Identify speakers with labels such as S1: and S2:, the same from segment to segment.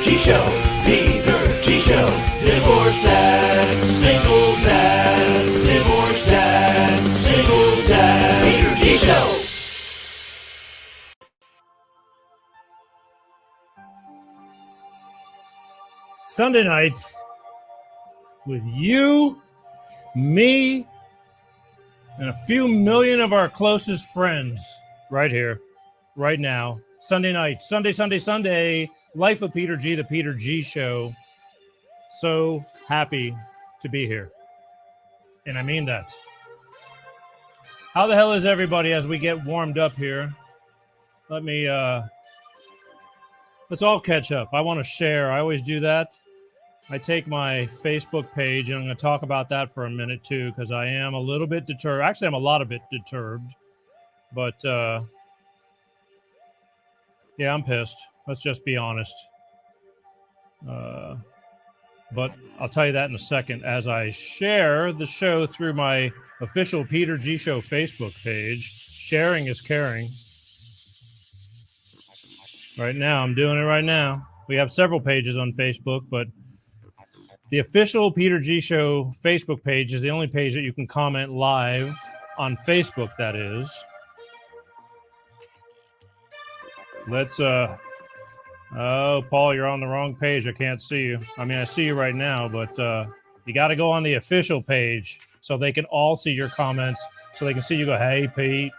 S1: G Show, Peter G Show. Divorced dad, single dad, divorced dad, single dad. Peter G Show.
S2: Sunday night with you, me, and a few million of our closest friends right here, right now. Sunday night, Sunday, Life of Peter G, the Peter G Show. So happy to be here. And I mean that. How the hell is everybody as we get warmed up here? Let's all catch up. I want to share. I always do that. I take my Facebook page, and I'm going to talk about that for a minute, too, because I am a little bit deterred. Actually, I'm a lot of bit deterred. But, yeah, I'm pissed. Let's just be honest. But I'll tell you that in a second as I share the show through my official Peter G Show Facebook page. Sharing is caring. Right now, I'm doing it right now. We have several pages on Facebook, but the official Peter G Show Facebook page is the only page that you can comment live on Facebook, that is. Let's, oh, Paul, you're on the wrong page. I can't see you. I mean, I see you right now, but you got to go on the official page so they can all see your comments, so they can see you go, hey, Pete.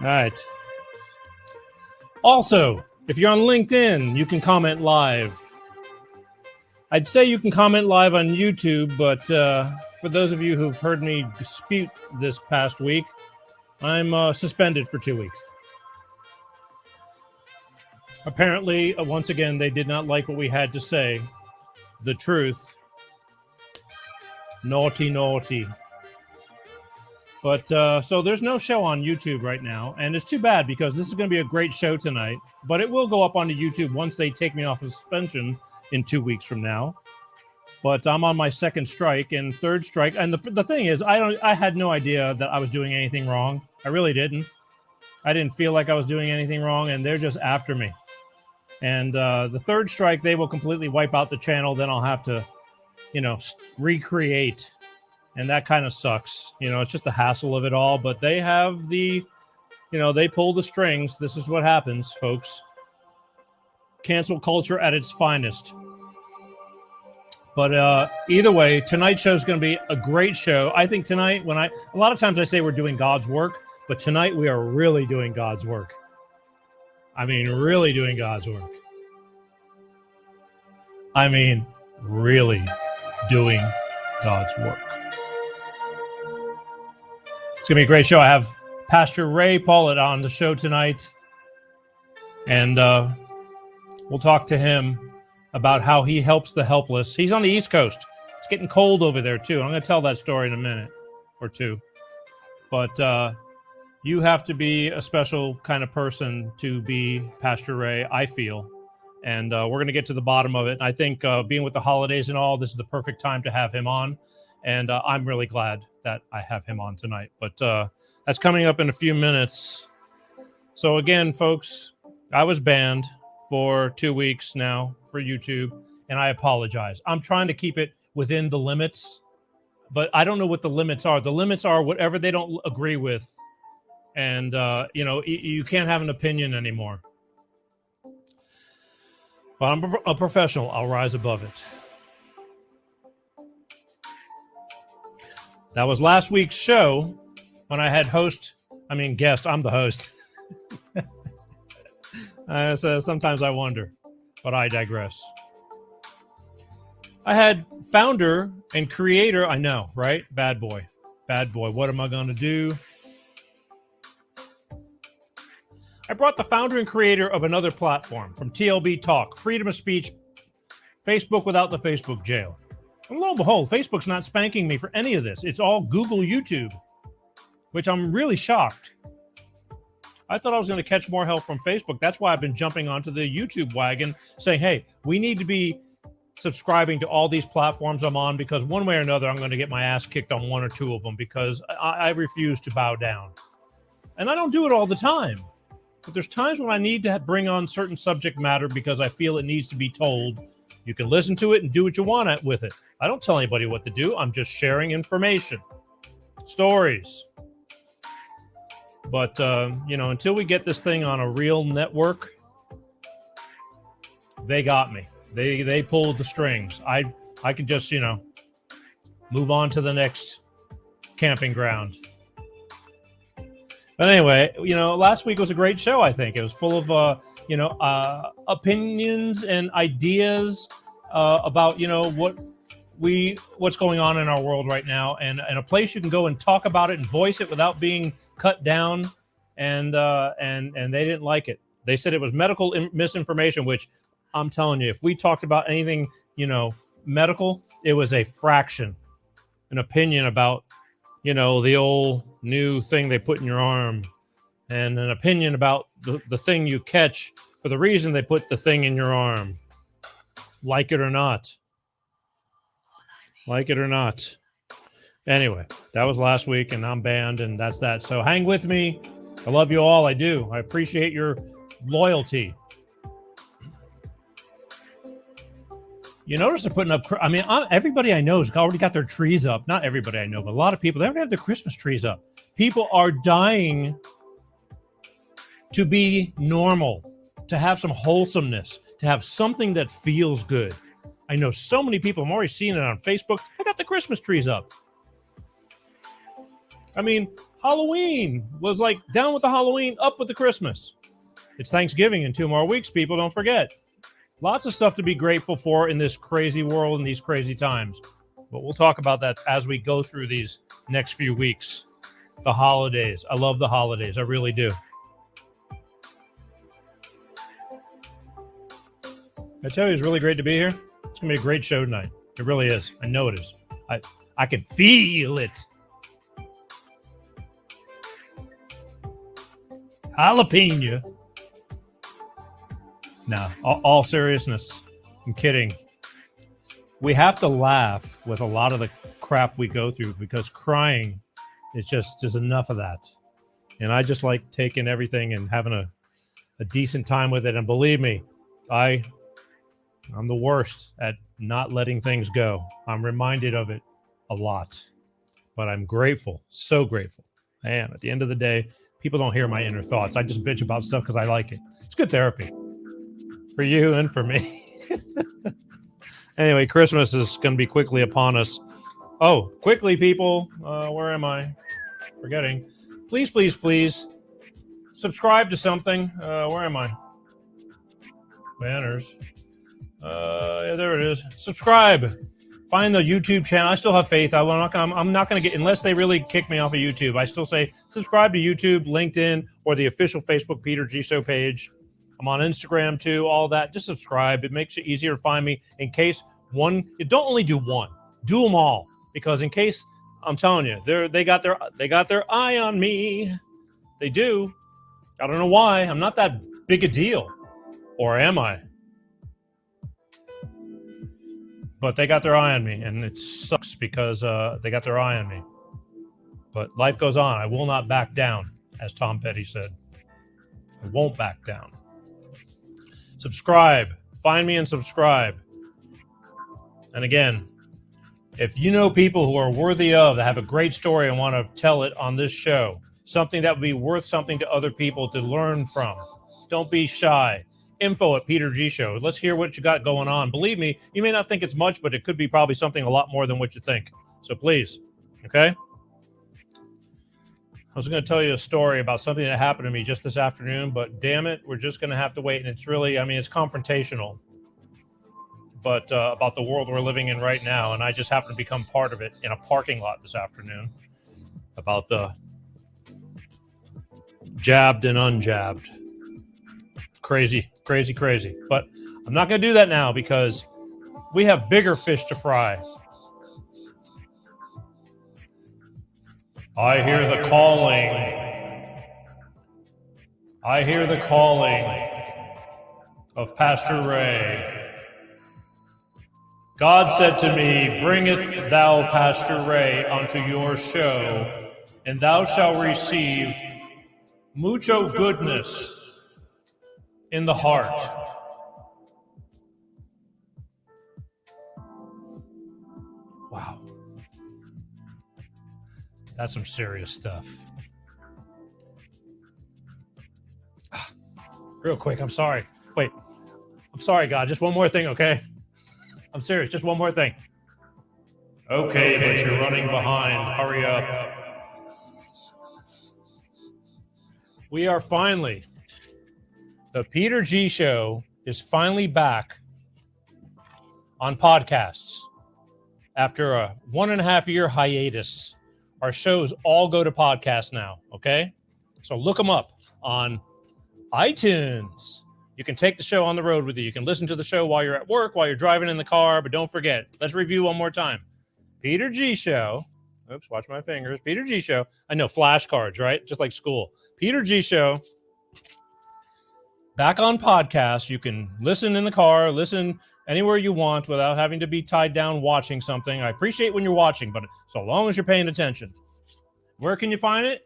S2: All right. Also, if you're on LinkedIn, you can comment live. I'd say you can comment live on YouTube, but for those of you who've heard me dispute this past week, I'm suspended for 2 weeks. Apparently, once again, they did not like what we had to say. The truth. Naughty, naughty. But so there's no show on YouTube right now, and it's too bad because this is going to be a great show tonight. But it will go up onto YouTube once they take me off of suspension in 2 weeks from now. But I'm on my second strike and third strike, and the thing is, I had no idea that I was doing anything wrong. I really didn't. I didn't feel like I was doing anything wrong, and they're just after me. And the third strike, they will completely wipe out the channel. Then I'll have to, recreate. And that kind of sucks. It's just the hassle of it all. But they have they pull the strings. This is what happens, folks. Cancel culture at its finest. But either way, tonight's show is going to be a great show. I think tonight, a lot of times I say we're doing God's work, but tonight we are really doing God's work. I mean, really doing God's work. I mean, really doing God's work. It's going to be a great show. I have Pastor Ray Poellot on the show tonight. And we'll talk to him about how he helps the helpless. He's on the East Coast. It's getting cold over there, too. I'm going to tell that story in a minute or two. But you have to be a special kind of person to be Pastor Ray, I feel. And we're going to get to the bottom of it. I think being with the holidays and all, this is the perfect time to have him on. And I'm really glad that I have him on tonight. But that's coming up in a few minutes. So again, folks, I was banned for 2 weeks now for YouTube, and I apologize. I'm trying to keep it within the limits, but I don't know what the limits are. The limits are whatever they don't agree with. And, you can't have an opinion anymore. But I'm a professional. I'll rise above it. That was last week's show when I had guest. I'm the host. So sometimes I wonder, but I digress. I had founder and creator. I know, right? Bad boy. What am I going to do? I brought the founder and creator of another platform from TLB Talk, freedom of speech, Facebook without the Facebook jail. And lo and behold, Facebook's not spanking me for any of this. It's all Google, YouTube, which I'm really shocked. I thought I was going to catch more help from Facebook. That's why I've been jumping onto the YouTube wagon saying, hey, we need to be subscribing to all these platforms I'm on because one way or another, I'm going to get my ass kicked on one or two of them because I refuse to bow down. And I don't do it all the time. But there's times when I need to bring on certain subject matter because I feel it needs to be told. You can listen to it and do what you want with it. I don't tell anybody what to do. I'm just sharing information, stories. But, until we get this thing on a real network, they got me. They pulled the strings. I could just, move on to the next camping ground. But anyway, last week was a great show, I think. It was full of, opinions and ideas about, what's going on in our world right now, and a place you can go and talk about it and voice it without being cut down. And they didn't like it. They said it was medical misinformation, which I'm telling you, if we talked about anything, medical, it was a fraction, an opinion about, the old new thing they put in your arm, and an opinion about the thing you catch for the reason they put the thing in your arm. Like it or not. Like it or not. Anyway, that was last week, and I'm banned, and that's that. So hang with me. I love you all. I do. I appreciate your loyalty. You notice they're putting up, everybody I know has already got their trees up. Not everybody I know, but a lot of people, they already have their Christmas trees up. People are dying to be normal, to have some wholesomeness, to have something that feels good. I know so many people, I'm already seeing it on Facebook, they got the Christmas trees up. Halloween was like down with the Halloween, up with the Christmas. It's Thanksgiving in 2 more weeks, people, don't forget. Lots of stuff to be grateful for in this crazy world and these crazy times. But we'll talk about that as we go through these next few weeks. The holidays. I love the holidays. I really do. I tell you, it's really great to be here. It's going to be a great show tonight. It really is. I know it is. I can feel it. Jalapeno. No, all seriousness. I'm kidding. We have to laugh with a lot of the crap we go through because crying is just enough of that. And I just like taking everything and having a decent time with it. And believe me, I'm the worst at not letting things go. I'm reminded of it a lot. But I'm grateful, so grateful. I am. At the end of the day, people don't hear my inner thoughts. I just bitch about stuff because I like it. It's good therapy. For you and for me. Anyway, Christmas is going to be quickly upon us. Oh, quickly, people. Where am I? Forgetting. Please, please, please subscribe to something. Where am I? Banners. Yeah, there it is. Subscribe. Find the YouTube channel. I still have faith. I'm not going to get, unless they really kick me off of YouTube. I still say subscribe to YouTube, LinkedIn, or the official Facebook Peter G. Show page. I'm on Instagram too, all that. Just subscribe. It makes it easier to find me in case one, you don't only do one, do them all. Because in case, I'm telling you, they got their eye on me. They do. I don't know why. I'm not that big a deal. Or am I? But they got their eye on me, and it sucks because they got their eye on me. But life goes on. I will not back down, as Tom Petty said. I won't back down. Subscribe. Find me and subscribe. And again, if you know people who are worthy of, that have a great story and want to tell it on this show, something that would be worth something to other people to learn from, don't be shy. Info at Peter G. Show. Let's hear what you got going on. Believe me, you may not think it's much, but it could be probably something a lot more than what you think. So please, okay? I was going to tell you a story about something that happened to me just this afternoon, but damn it, we're just going to have to wait. And it's really, it's confrontational, but about the world we're living in right now. And I just happened to become part of it in a parking lot this afternoon about the jabbed and unjabbed. Crazy, crazy, crazy. But I'm not going to do that now because we have bigger fish to fry. I hear the calling. I hear the calling of Pastor Ray. God said to me, "Bringeth thou Pastor Ray unto your show, and thou shalt receive mucho goodness in the heart. Wow. That's some serious stuff. Real quick, I'm sorry. Wait. I'm sorry, God. Just one more thing, okay? I'm serious. Just one more thing. Okay, but you're running behind. Hurry up. We are finally, the Peter G Show is finally back on podcasts after a 1.5 year hiatus. Our shows all go to podcast now, okay? So look them up on iTunes. You can take the show on the road with you. You can listen to the show while you're at work, while you're driving in the car, but don't forget, let's review one more time. Peter G Show. Oops, watch my fingers. Peter G Show. I know, flashcards, right? Just like school. Peter G Show. Back on podcast. You can listen in the car, listen anywhere you want without having to be tied down watching something. I appreciate when you're watching, but so long as you're paying attention. Where can you find it?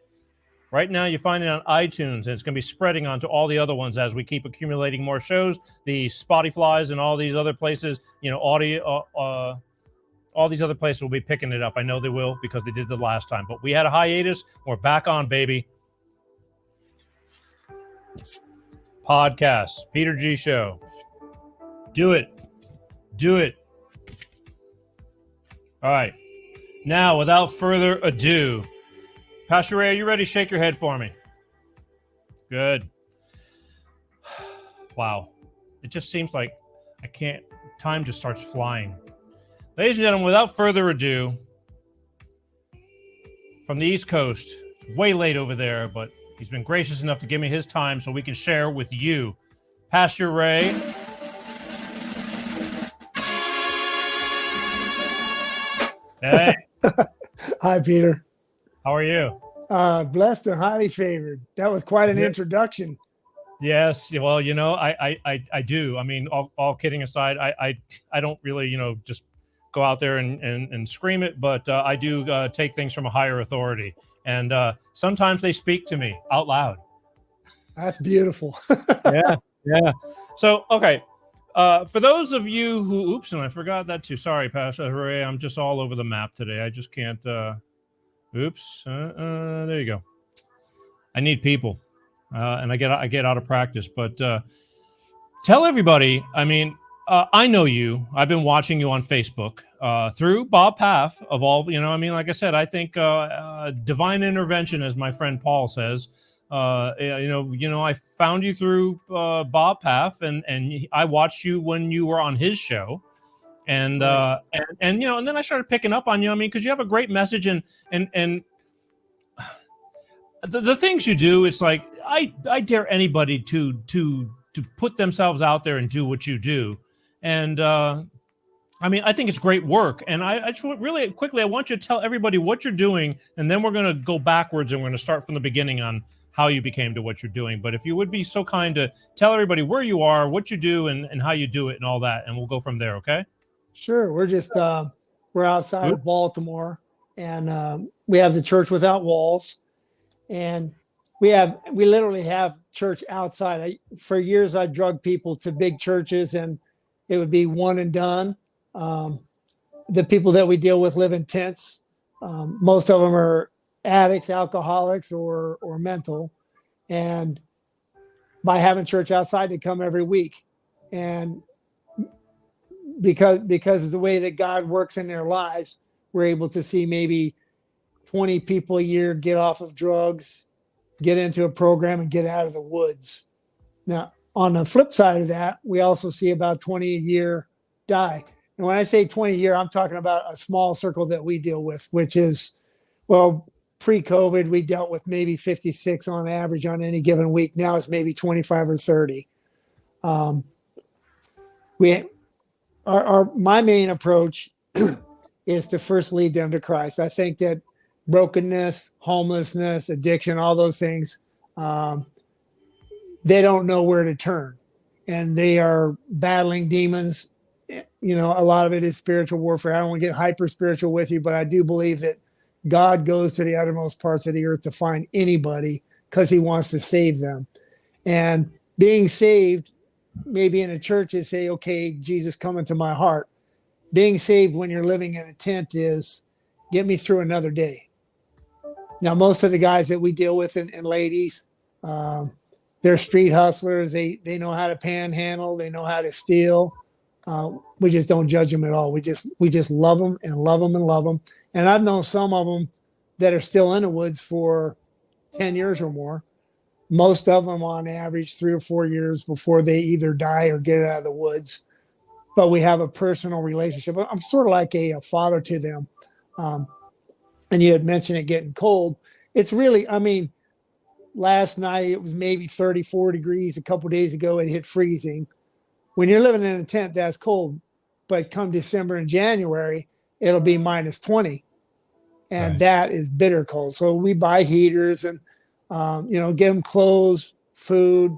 S2: Right now, you find it on iTunes, and it's going to be spreading onto all the other ones as we keep accumulating more shows. The Spotify's and all these other places, audio, all these other places will be picking it up. I know they will because they did the last time. But we had a hiatus. We're back on, baby. Podcasts, Peter G Show. Do it. Do it. All right. Now, without further ado, Pastor Ray, are you ready to shake your head for me? Good. Wow. It just seems like I can't. Time just starts flying. Ladies and gentlemen, without further ado, from the East Coast, it's way late over there, but he's been gracious enough to give me his time so we can share with you. Pastor Ray. Hey.
S3: Hi, Peter.
S2: How are you?
S3: Blessed and highly favored. That was quite an introduction.
S2: Yes. Well, I do. I mean, all kidding aside, I don't really, just go out there and scream it, but I do take things from a higher authority. And sometimes they speak to me out loud.
S3: That's beautiful.
S2: Yeah. So, okay. For those of you who, and I forgot that too. Sorry, Pastor Ray. I'm just all over the map today. I just can't. There you go. I need people, and I get out of practice. But tell everybody. I mean, I know you. I've been watching you on Facebook through Bob Paff of all. Like I said, I think divine intervention, as my friend Paul says. I found you through Bob Paff, and I watched you when you were on his show. And then I started picking up on you. I mean, because you have a great message, and the things you do, it's like I dare anybody to put themselves out there and do what you do. And I think it's great work. And I just really quickly, I want you to tell everybody what you're doing, and then we're going to go backwards and we're going to start from the beginning on how you became to what you're doing. But if you would be so kind to tell everybody where you are, what you do, and how you do it, and all that, and we'll go from there. Okay.
S3: Sure. We're just we're outside of Baltimore, and we have the Church Without Walls, and we literally have church outside. For years, I drug people to big churches, and it would be one and done. The people that we deal with live in tents. Most of them are addicts, alcoholics, or mental, and by having church outside, they come every week, and because of the way that God works in their lives, we're able to see maybe 20 people a year get off of drugs, get into a program, and get out of the woods. Now, on the flip side of that, we also see about 20 a year die. And when I say 20 a year, I'm talking about a small circle that we deal with, which is, well, pre-COVID, we dealt with maybe 56 on average on any given week. Now it's maybe 25 or 30. My main approach is to first lead them to Christ. I think that brokenness, homelessness, addiction, all those things, they don't know where to turn, and they are battling demons. A lot of it is spiritual warfare. I don't want to get hyper spiritual with you, but I do believe that God goes to the uttermost parts of the earth to find anybody because he wants to save them. And being saved, maybe in a church, is say, okay, Jesus, come into my heart. Being saved when you're living in a tent is get me through another day. Now, most of the guys that we deal with and ladies, they're street hustlers. They know how to panhandle. They know how to steal. We just don't judge them at all. We just love them and love them and love them. And I've known some of them that are still in the woods for 10 years or more. Most of them on average 3 or 4 years before they either die or get out of the woods. But we have a personal relationship. I'm sort of like a father to them. And you had mentioned it getting cold. It's really, I mean, last night it was maybe 34 degrees. A couple of days ago, it hit freezing. When you're living in a tent, that's cold. But come December and January, it'll be minus 20. And
S2: Right.
S3: that is bitter cold. So we buy heaters and, get them clothes, food,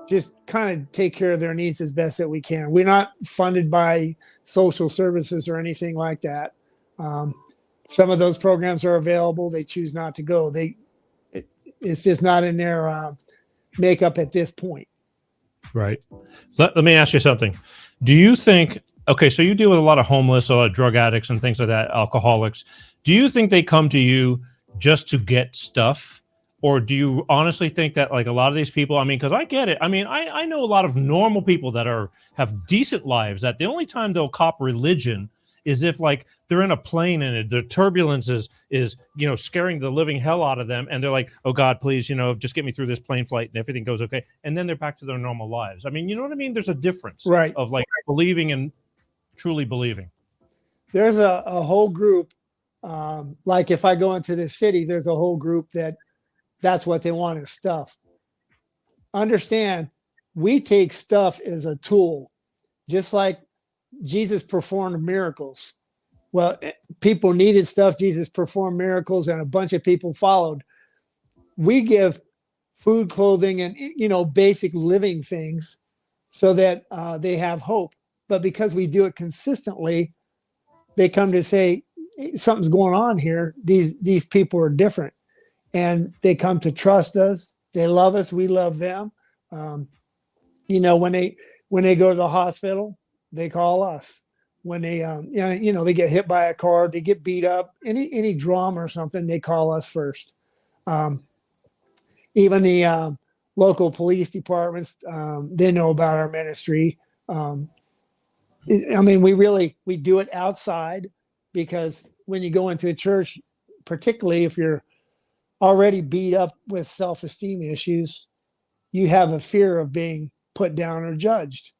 S3: just kind of take care of their needs as best that we can. We're not funded by social services or anything like that. Some of those programs are available. They choose not to go. It's just not in their makeup at this point.
S2: Right. Let me ask you something. Do you think, okay, so you deal with a lot of homeless, a lot of drug addicts and things like that, alcoholics. Do you think they come to you just to get stuff? Or do you honestly think that like a lot of these people, I mean, because I get it. I mean, I know a lot of normal people that have decent lives that the only time they'll cop religion is if like they're in a plane and the turbulence is scaring the living hell out of them. And they're like, oh God, please, just get me through this plane flight and everything goes okay. And then they're back to their normal lives. I mean, you know what I mean? There's a difference
S3: Right.
S2: of like believing and truly believing.
S3: There's a whole group. Like if I go into the city, there's a whole group that's what they want is stuff. Understand, we take stuff as a tool, just like Jesus performed miracles. Well, people needed stuff. Jesus performed miracles and a bunch of people followed. We give food, clothing, and, basic living things so that they have hope. But because we do it consistently, they come to say, something's going on here. These people are different. And they come to trust us. They love us. We love them. When they go to the hospital, they call us. When they, they get hit by a car, they get beat up, any drama or something, they call us first. Even the local police departments, they know about our ministry. We do it outside because when you go into a church, particularly if you're already beat up with self-esteem issues, you have a fear of being put down or judged.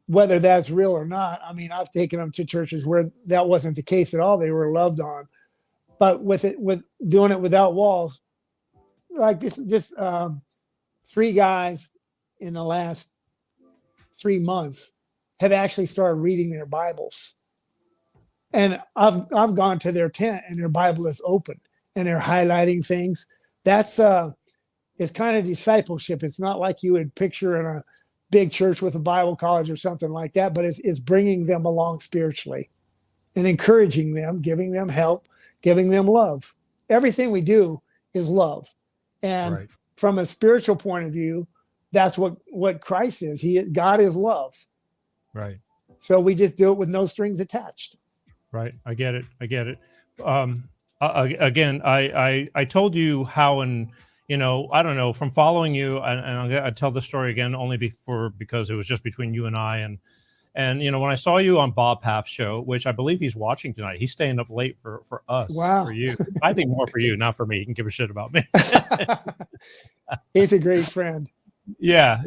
S3: Whether that's real or not, I mean, I've taken them to churches where that wasn't the case at all. They were loved on. But with doing it without walls, like this 3 guys in the last 3 months have actually started reading their Bibles. And I've gone to their tent and their Bible is open. And they're highlighting things. That's it's kind of discipleship. It's not like you would picture in a big church with a Bible college or something like that, but it's bringing them along spiritually and encouraging them, giving them help, giving them love. Everything we do is love. And
S2: Right.
S3: From a spiritual point of view, that's what Christ is. God is love.
S2: Right.
S3: So we just do it with no strings attached.
S2: Right. I get it. Again, I told you how, and I don't know, from following you, and I'll tell the story again only because it was just between you and I, and when I saw you on Bob Half's show, which I believe he's watching tonight, he's staying up late for us.
S3: Wow.
S2: For you. I think more for you, not for me. He can give a shit about me.
S3: He's a great friend.
S2: Yeah,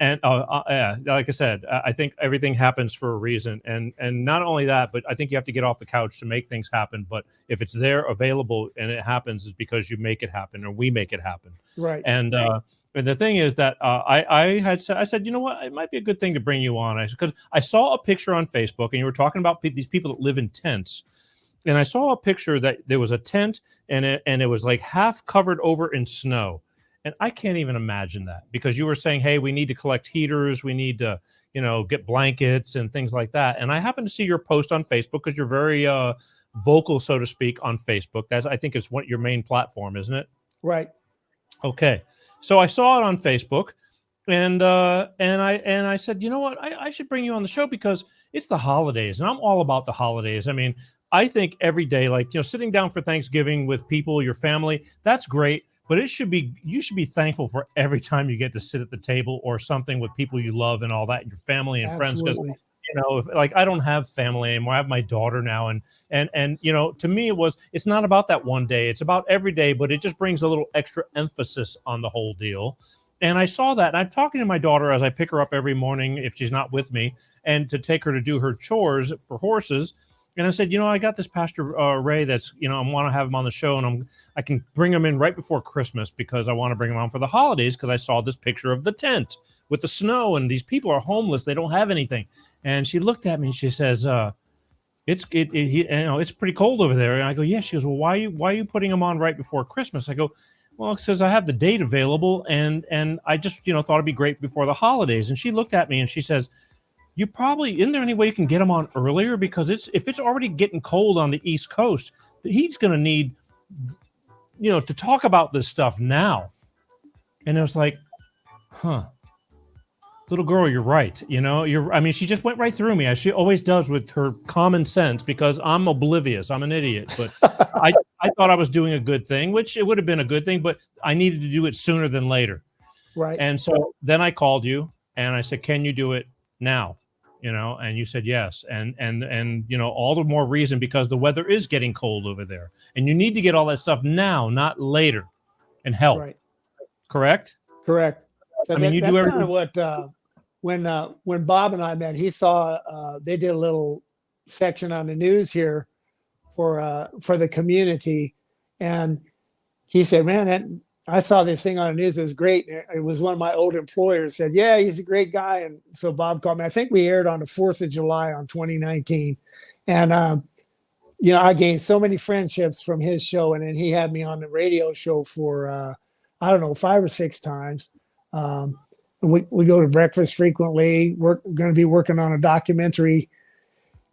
S2: and like I said, I think everything happens for a reason, and not only that, but I think you have to get off the couch to make things happen. But if it's there, available, and it happens, is because you make it happen, or we make it happen.
S3: Right.
S2: And the thing is that I said, you know what, it might be a good thing to bring you on, because I saw a picture on Facebook, and you were talking about these people that live in tents, and I saw a picture that there was a tent, and it was like half covered over in snow. And I can't even imagine that, because you were saying, hey, we need to collect heaters. We need to, get blankets and things like that. And I happened to see your post on Facebook, because you're very vocal, so to speak, on Facebook. That, I think, is your main platform, isn't it?
S3: Right.
S2: Okay. So I saw it on Facebook, I said, you know what, I should bring you on the show because it's the holidays, and I'm all about the holidays. I mean, I think every day, like, sitting down for Thanksgiving with people, your family, that's great. But you should be thankful for every time you get to sit at the table or something with people you love and all that, your family and friends. Because like, I don't have family anymore. I have my daughter now, and to me it's not about that one day. It's about every day, but it just brings a little extra emphasis on the whole deal. And I saw that, and I'm talking to my daughter as I pick her up every morning if she's not with me, and to take her to do her chores for horses. And I said, I got this Pastor Ray that's, I want to have him on the show, and I can bring him in right before Christmas because I want to bring him on for the holidays because I saw this picture of the tent with the snow, and these people are homeless. They don't have anything. And she looked at me and she says, it's pretty cold over there. And I go, yeah. She goes, well, why are you putting him on right before Christmas? I go, well, it says I have the date available, and I just, thought it'd be great before the holidays. And she looked at me and she says, isn't there any way you can get him on earlier? Because if it's already getting cold on the East Coast, he's going to need, to talk about this stuff now. And I was like, little girl, you're right. She just went right through me, as she always does with her common sense, because I'm oblivious. I'm an idiot. But I thought I was doing a good thing, which it would have been a good thing, but I needed to do it sooner than later.
S3: Right.
S2: And so then I called you and I said, can you do it now? And you said yes. And all the more reason, because the weather is getting cold over there. And you need to get all that stuff now, not later, and help.
S3: Right.
S2: Correct?
S3: Correct. So
S2: you do everything.
S3: Kind of what when Bob and I met, he saw they did a little section on the news here for the community, and he said, "Man, I saw this thing on the news. It was great." It was one of my old employers said, "Yeah, he's a great guy." And so Bob called me. I think we aired on the 4th of July on 2019, and I gained so many friendships from his show, and then he had me on the radio show for 5 or 6 times. We go to breakfast frequently. We're going to be working on a documentary,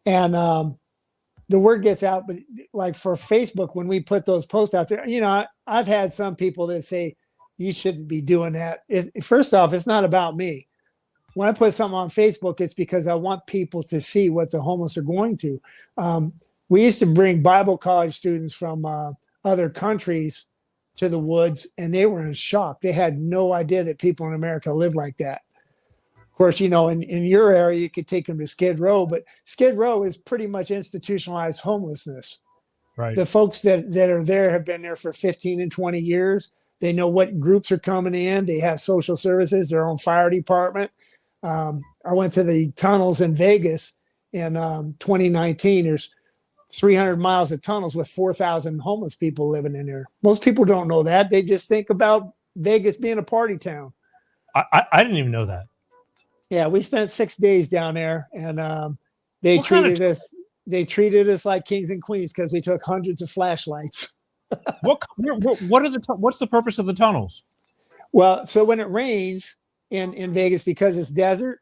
S3: and the word gets out. But like for Facebook, when we put those posts out there, I've had some people that say you shouldn't be doing that. First off, it's not about me. When I put something on Facebook, it's because I want people to see what the homeless are going through. We used to bring Bible college students from other countries to the woods, and they were in shock. They had no idea that people in America live like that. Of course, in your area, you could take them to Skid Row, but Skid Row is pretty much institutionalized homelessness.
S2: Right.
S3: The folks that are there have been there for 15 and 20 years. They know what groups are coming in. They have social services, their own fire department. I went to the tunnels in Vegas in 2019. There's 300 miles of tunnels with 4,000 homeless people living in there. Most people don't know that. They just think about Vegas being a party town.
S2: I didn't even know that.
S3: Yeah, we spent 6 days down there, and they treated us like kings and queens because we took hundreds of flashlights.
S2: What's the purpose of the tunnels?
S3: Well, so when it rains in Vegas, because it's desert,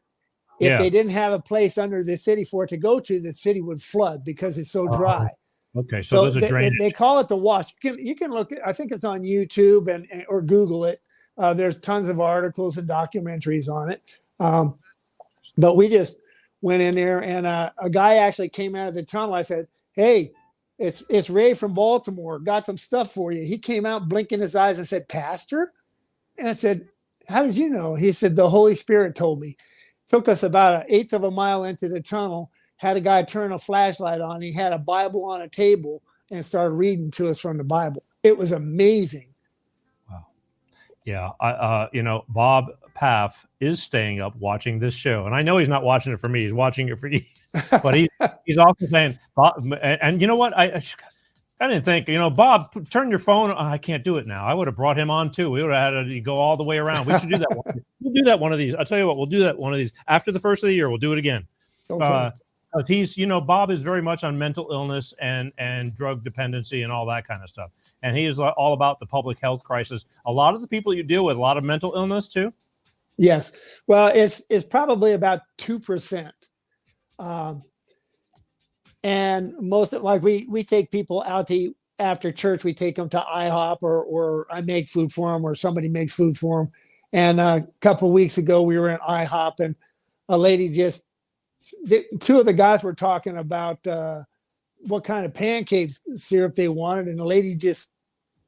S3: if they didn't have a place under the city for it to go to, the city would flood because it's so dry.
S2: Okay, so there's a drainage.
S3: They call it the wash. You can look at. I think it's on YouTube or Google it. There's tons of articles and documentaries on it. But we just went in there, and a guy actually came out of the tunnel. I said, "Hey, it's Ray from Baltimore. Got some stuff for you." He came out blinking his eyes and said, "Pastor?" And I said, "How did you know?" He said, "The Holy Spirit told me." Took us about 1/8 of a mile into the tunnel, had a guy turn a flashlight on. He had a Bible on a table and started reading to us from the Bible. It was amazing.
S2: Wow. Yeah. Bob Paff is staying up watching this show. And I know he's not watching it for me. He's watching it for you. But he's also saying, Bob, and you know what? I didn't think, Bob, turn your phone. I can't do it now. I would have brought him on too. We would have had to go all the way around. We should do that one. We'll do that one of these. I'll tell you what, we'll do that one of these after the first of the year. We'll do it again.
S3: Okay.
S2: He's, Bob is very much on mental illness and drug dependency and all that kind of stuff. And he is all about the public health crisis. A lot of the people you deal with, a lot of mental illness too.
S3: Yes. Well, it's probably about 2%. And most of, like we take people out to eat after church. We take them to IHOP or I make food for them or somebody makes food for them. And a couple of weeks ago, we were in IHOP, and a lady two of the guys were talking about what kind of pancakes syrup they wanted, and the lady just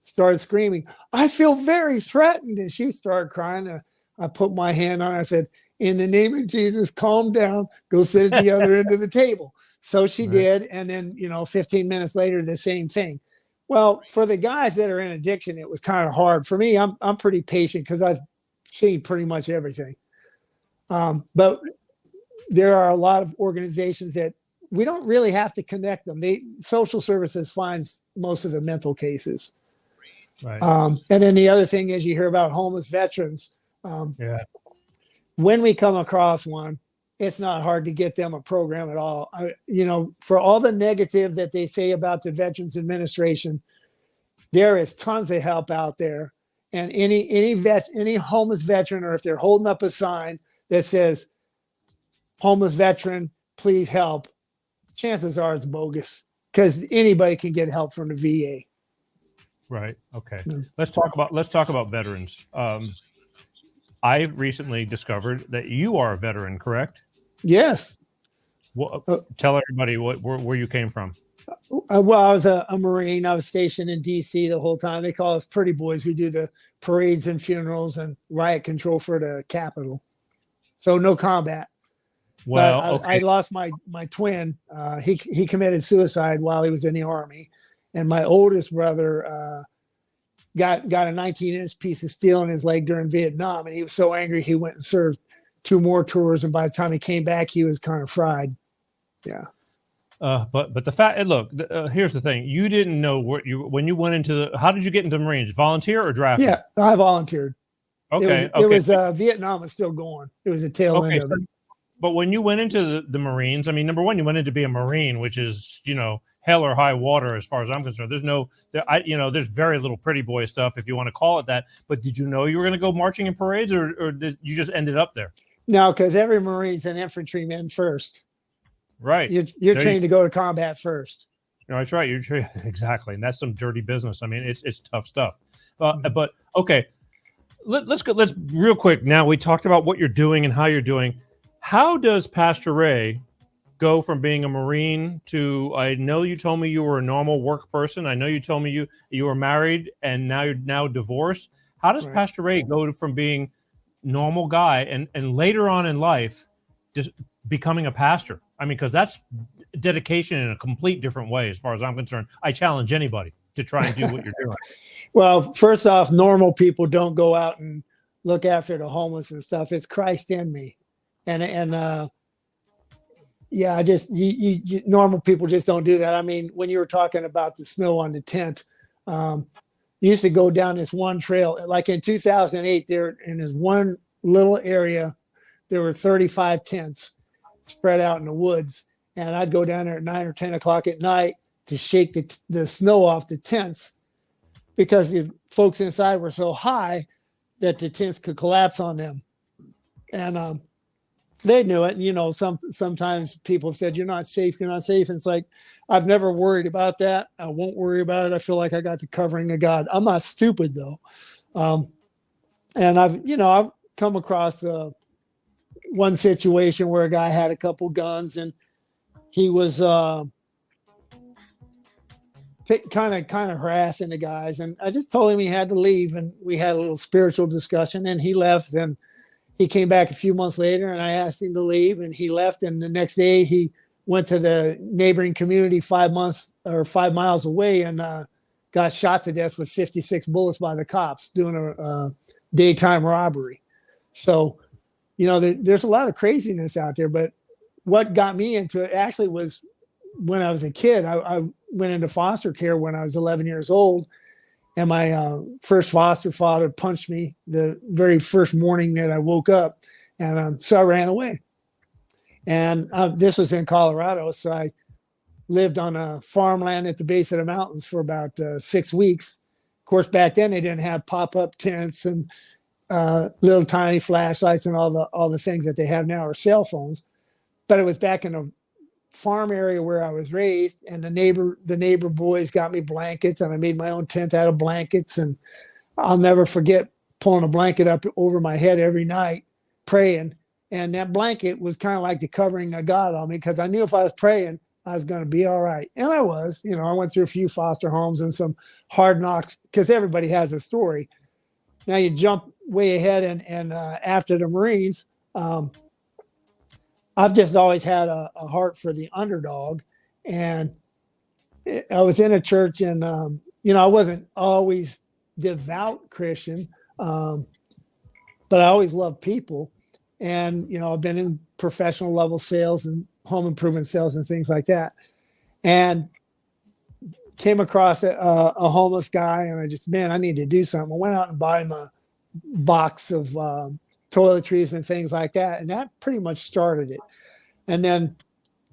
S3: started screaming, "I feel very threatened," and she started crying. And I put my hand on her. I said, "In the name of Jesus, calm down. Go sit at the other end of the table." So she did, and then 15 minutes later, the same thing. Well, for the guys that are in addiction, it was kind of hard. For me, I'm pretty patient because I've seen pretty much everything. But there are a lot of organizations that we don't really have to connect them. Social services finds most of the mental cases.
S2: Right.
S3: And then the other thing is you hear about homeless veterans. When we come across one, it's not hard to get them a program at all. For all the negative that they say about the Veterans Administration, there is tons of help out there. And any homeless veteran, or if they're holding up a sign that says homeless veteran, please help, chances are it's bogus, because anybody can get help from the VA.
S2: Right. Okay. Let's talk about veterans. I recently discovered that you are a veteran, correct?
S3: Yes.
S2: Well, tell everybody where you came from.
S3: Well, I was a Marine. I was stationed in D.C. the whole time. They call us pretty boys. We do the parades and funerals and riot control for the Capitol. So no combat.
S2: Well,
S3: I lost my twin. He committed suicide while he was in the Army. And my oldest brother got a 19-inch piece of steel in his leg during Vietnam. And he was so angry, he went and served 2 more tours. And by the time he came back, he was kind of fried. Yeah.
S2: But the fact, look, here's the thing. You didn't know when you went into how did you get into the Marines? Volunteer or drafted?
S3: Yeah, I volunteered.
S2: Okay.
S3: It was Vietnam was still going. It was a tail end of it.
S2: But when you went into the Marines, I mean, number one, you went in to be a Marine, which is, hell or high water as far as I'm concerned. There's very little pretty boy stuff, if you want to call it that. But did you know you were going to go marching in parades, or did you just ended up there?
S3: No, because every Marine's an infantryman first.
S2: Right.
S3: You're trained to go to combat first.
S2: No, that's right. You're exactly, and that's some dirty business. I mean, it's tough stuff. But okay, let's real quick. Now we talked about what you're doing and how you're doing. How does Pastor Ray go from being a Marine to? I know you told me you were a normal work person. I know you told me you were married and now you're divorced. How does Pastor Ray go from being normal guy and later on in life just becoming a pastor? I mean, because that's dedication in a complete different way as far as I'm concerned. I challenge anybody to try and do what you're doing.
S3: Well, first off, normal people don't go out and look after the homeless and stuff. It's Christ in me. Normal people just don't do that. I mean, when you were talking about the snow on the tent, you used to go down this one trail. Like in 2008, there in this one little area, there were 35 tents spread out in the woods. And I'd go down there at 9 or 10 o'clock at night to shake the snow off the tents, because the folks inside were so high that the tents could collapse on them. And they knew it. And, sometimes people have said, you're not safe. And it's like, I've never worried about that. I won't worry about it. I feel like I got the covering of God. I'm not stupid though. And I've come across one situation where a guy had a couple guns and he was kind of harassing the guys. And I just told him he had to leave, and we had a little spiritual discussion, and he left. And he came back a few months later, and I asked him to leave, and he left. And the next day he went to the neighboring community 5 miles away and got shot to death with 56 bullets by the cops doing a daytime robbery. So, there's a lot of craziness out there. But what got me into it actually was when I was a kid. I went into foster care when I was 11 years old. And my first foster father punched me the very first morning that I woke up. And so I ran away. And this was in Colorado. So I lived on a farmland at the base of the mountains for about 6 weeks. Of course, back then they didn't have pop-up tents and little tiny flashlights and all the things that they have now, are cell phones. But it was back in a farm area where I was raised, and the neighbor boys got me blankets, and I made my own tent out of blankets. And I'll never forget pulling a blanket up over my head every night, praying. And that blanket was kind of like the covering of God on me, because I knew if I was praying, I was going to be all right. And I was. I went through a few foster homes and some hard knocks, because everybody has a story. Now you jump way ahead, and after the Marines, I've just always had a heart for the underdog. And I was in a church, and I wasn't always devout Christian, but I always loved people. And, I've been in professional level sales and home improvement sales and things like that. And came across a homeless guy, and I need to do something. I went out and bought him a box of toiletries and things like that. And that pretty much started it. And then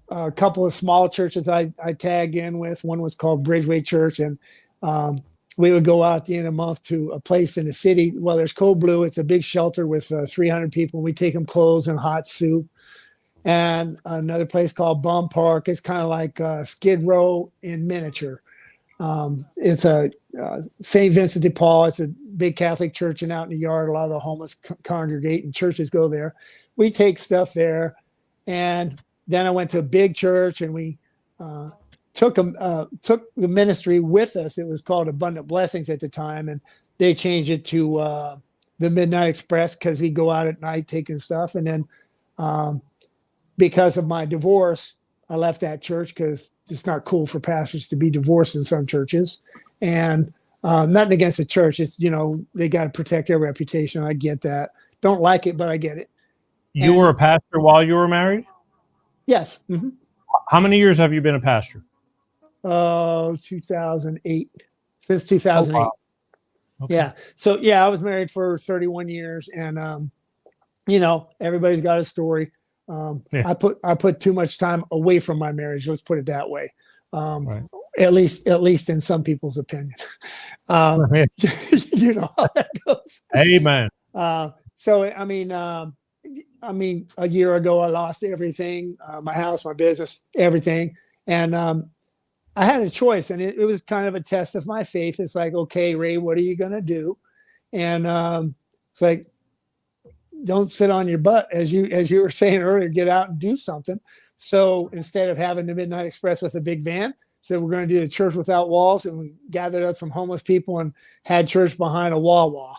S3: a couple of small churches I tagged in with. One was called Bridgeway Church. And we would go out at the end of the month to a place in the city. Well, there's Code Blue. It's a big shelter with 300 people. We take them clothes and hot soup. And another place called Bum Park. It's kind of like Skid Row in miniature. It's a St. Vincent de Paul. It's a big Catholic church, and out in the yard, a lot of the homeless congregate, and churches go there. We take stuff there. And then I went to a big church, and we took the ministry with us. It was called Abundant Blessings at the time, and they changed it to the Midnight Express, because we go out at night taking stuff. And then because of my divorce, I left that church, because it's not cool for pastors to be divorced in some churches. And nothing against the church. It's, they got to protect their reputation. I get that. Don't like it, but I get it.
S2: You were a pastor while you were married?
S3: Yes. Mm-hmm.
S2: How many years have you been a pastor?
S3: 2008. Since 2008. Oh, wow. Okay. Yeah. So, I was married for 31 years, and, everybody's got a story. I put too much time away from my marriage. Let's put it that way. Right. At least in some people's opinion. You know how that goes.
S2: Amen.
S3: So, a year ago, I lost everything, my house, my business, everything. And I had a choice, and it was kind of a test of my faith. It's like, okay, Ray, what are you going to do? And it's like, don't sit on your butt, as you were saying earlier, get out and do something. So instead of having the Midnight Express with a big van, said we're going to do the Church Without Walls, and we gathered up some homeless people and had church behind a Wawa.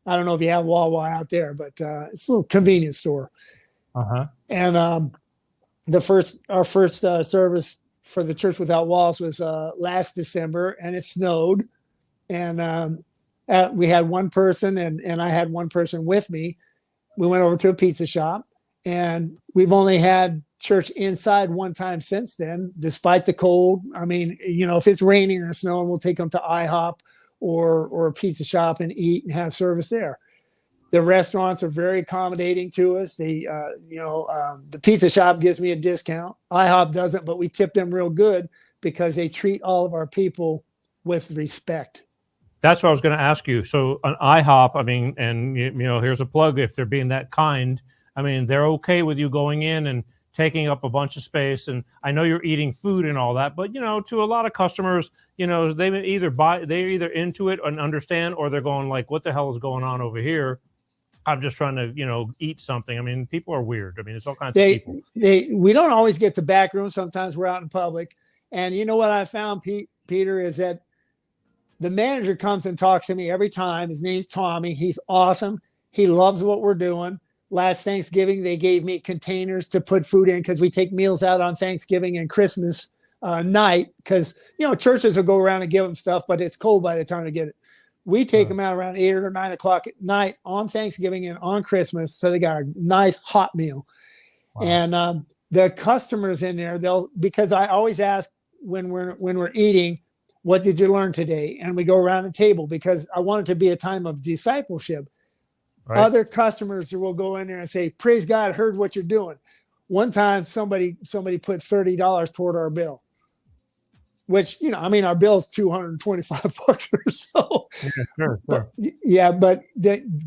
S3: I don't know if you have Wawa out there, but it's a little convenience store.
S2: Uh-huh. And
S3: our first service for the Church Without Walls was last December, and it snowed. And we had one person, and I had one person with me. We went over to a pizza shop, and we've only had church inside one time since then, despite the cold. If it's raining or snowing, we'll take them to IHOP or a pizza shop and eat and have service there. The restaurants are very accommodating to us. The pizza shop gives me a discount. IHOP doesn't, but we tip them real good, because they treat all of our people with respect.
S2: That's what I was going to ask you. So an IHOP, and here's a plug. If they're being that kind, they're okay with you going in and taking up a bunch of space. And I know you're eating food and all that, but to a lot of customers, they're either into it and understand, or they're going like, what the hell is going on over here? I'm just trying to, eat something. People are weird. It's all kinds of people.
S3: We don't always get the back room. Sometimes we're out in public. And you know what I found, Peter, is that the manager comes and talks to me every time. His name's Tommy. He's awesome. He loves what we're doing. Last Thanksgiving, they gave me containers to put food in, because we take meals out on Thanksgiving and Christmas night, because, churches will go around and give them stuff, but it's cold by the time they get it. We take them out around 8 or 9 o'clock at night on Thanksgiving and on Christmas. So they got a nice hot meal. Wow. And the customers in there, because I always ask when we're eating, what did you learn today? And we go around the table, because I want it to be a time of discipleship. Right. Other customers will go in there and say, praise God, heard what you're doing. One time somebody put $30 toward our bill, which, our bill is $225 or so. Okay, sure. But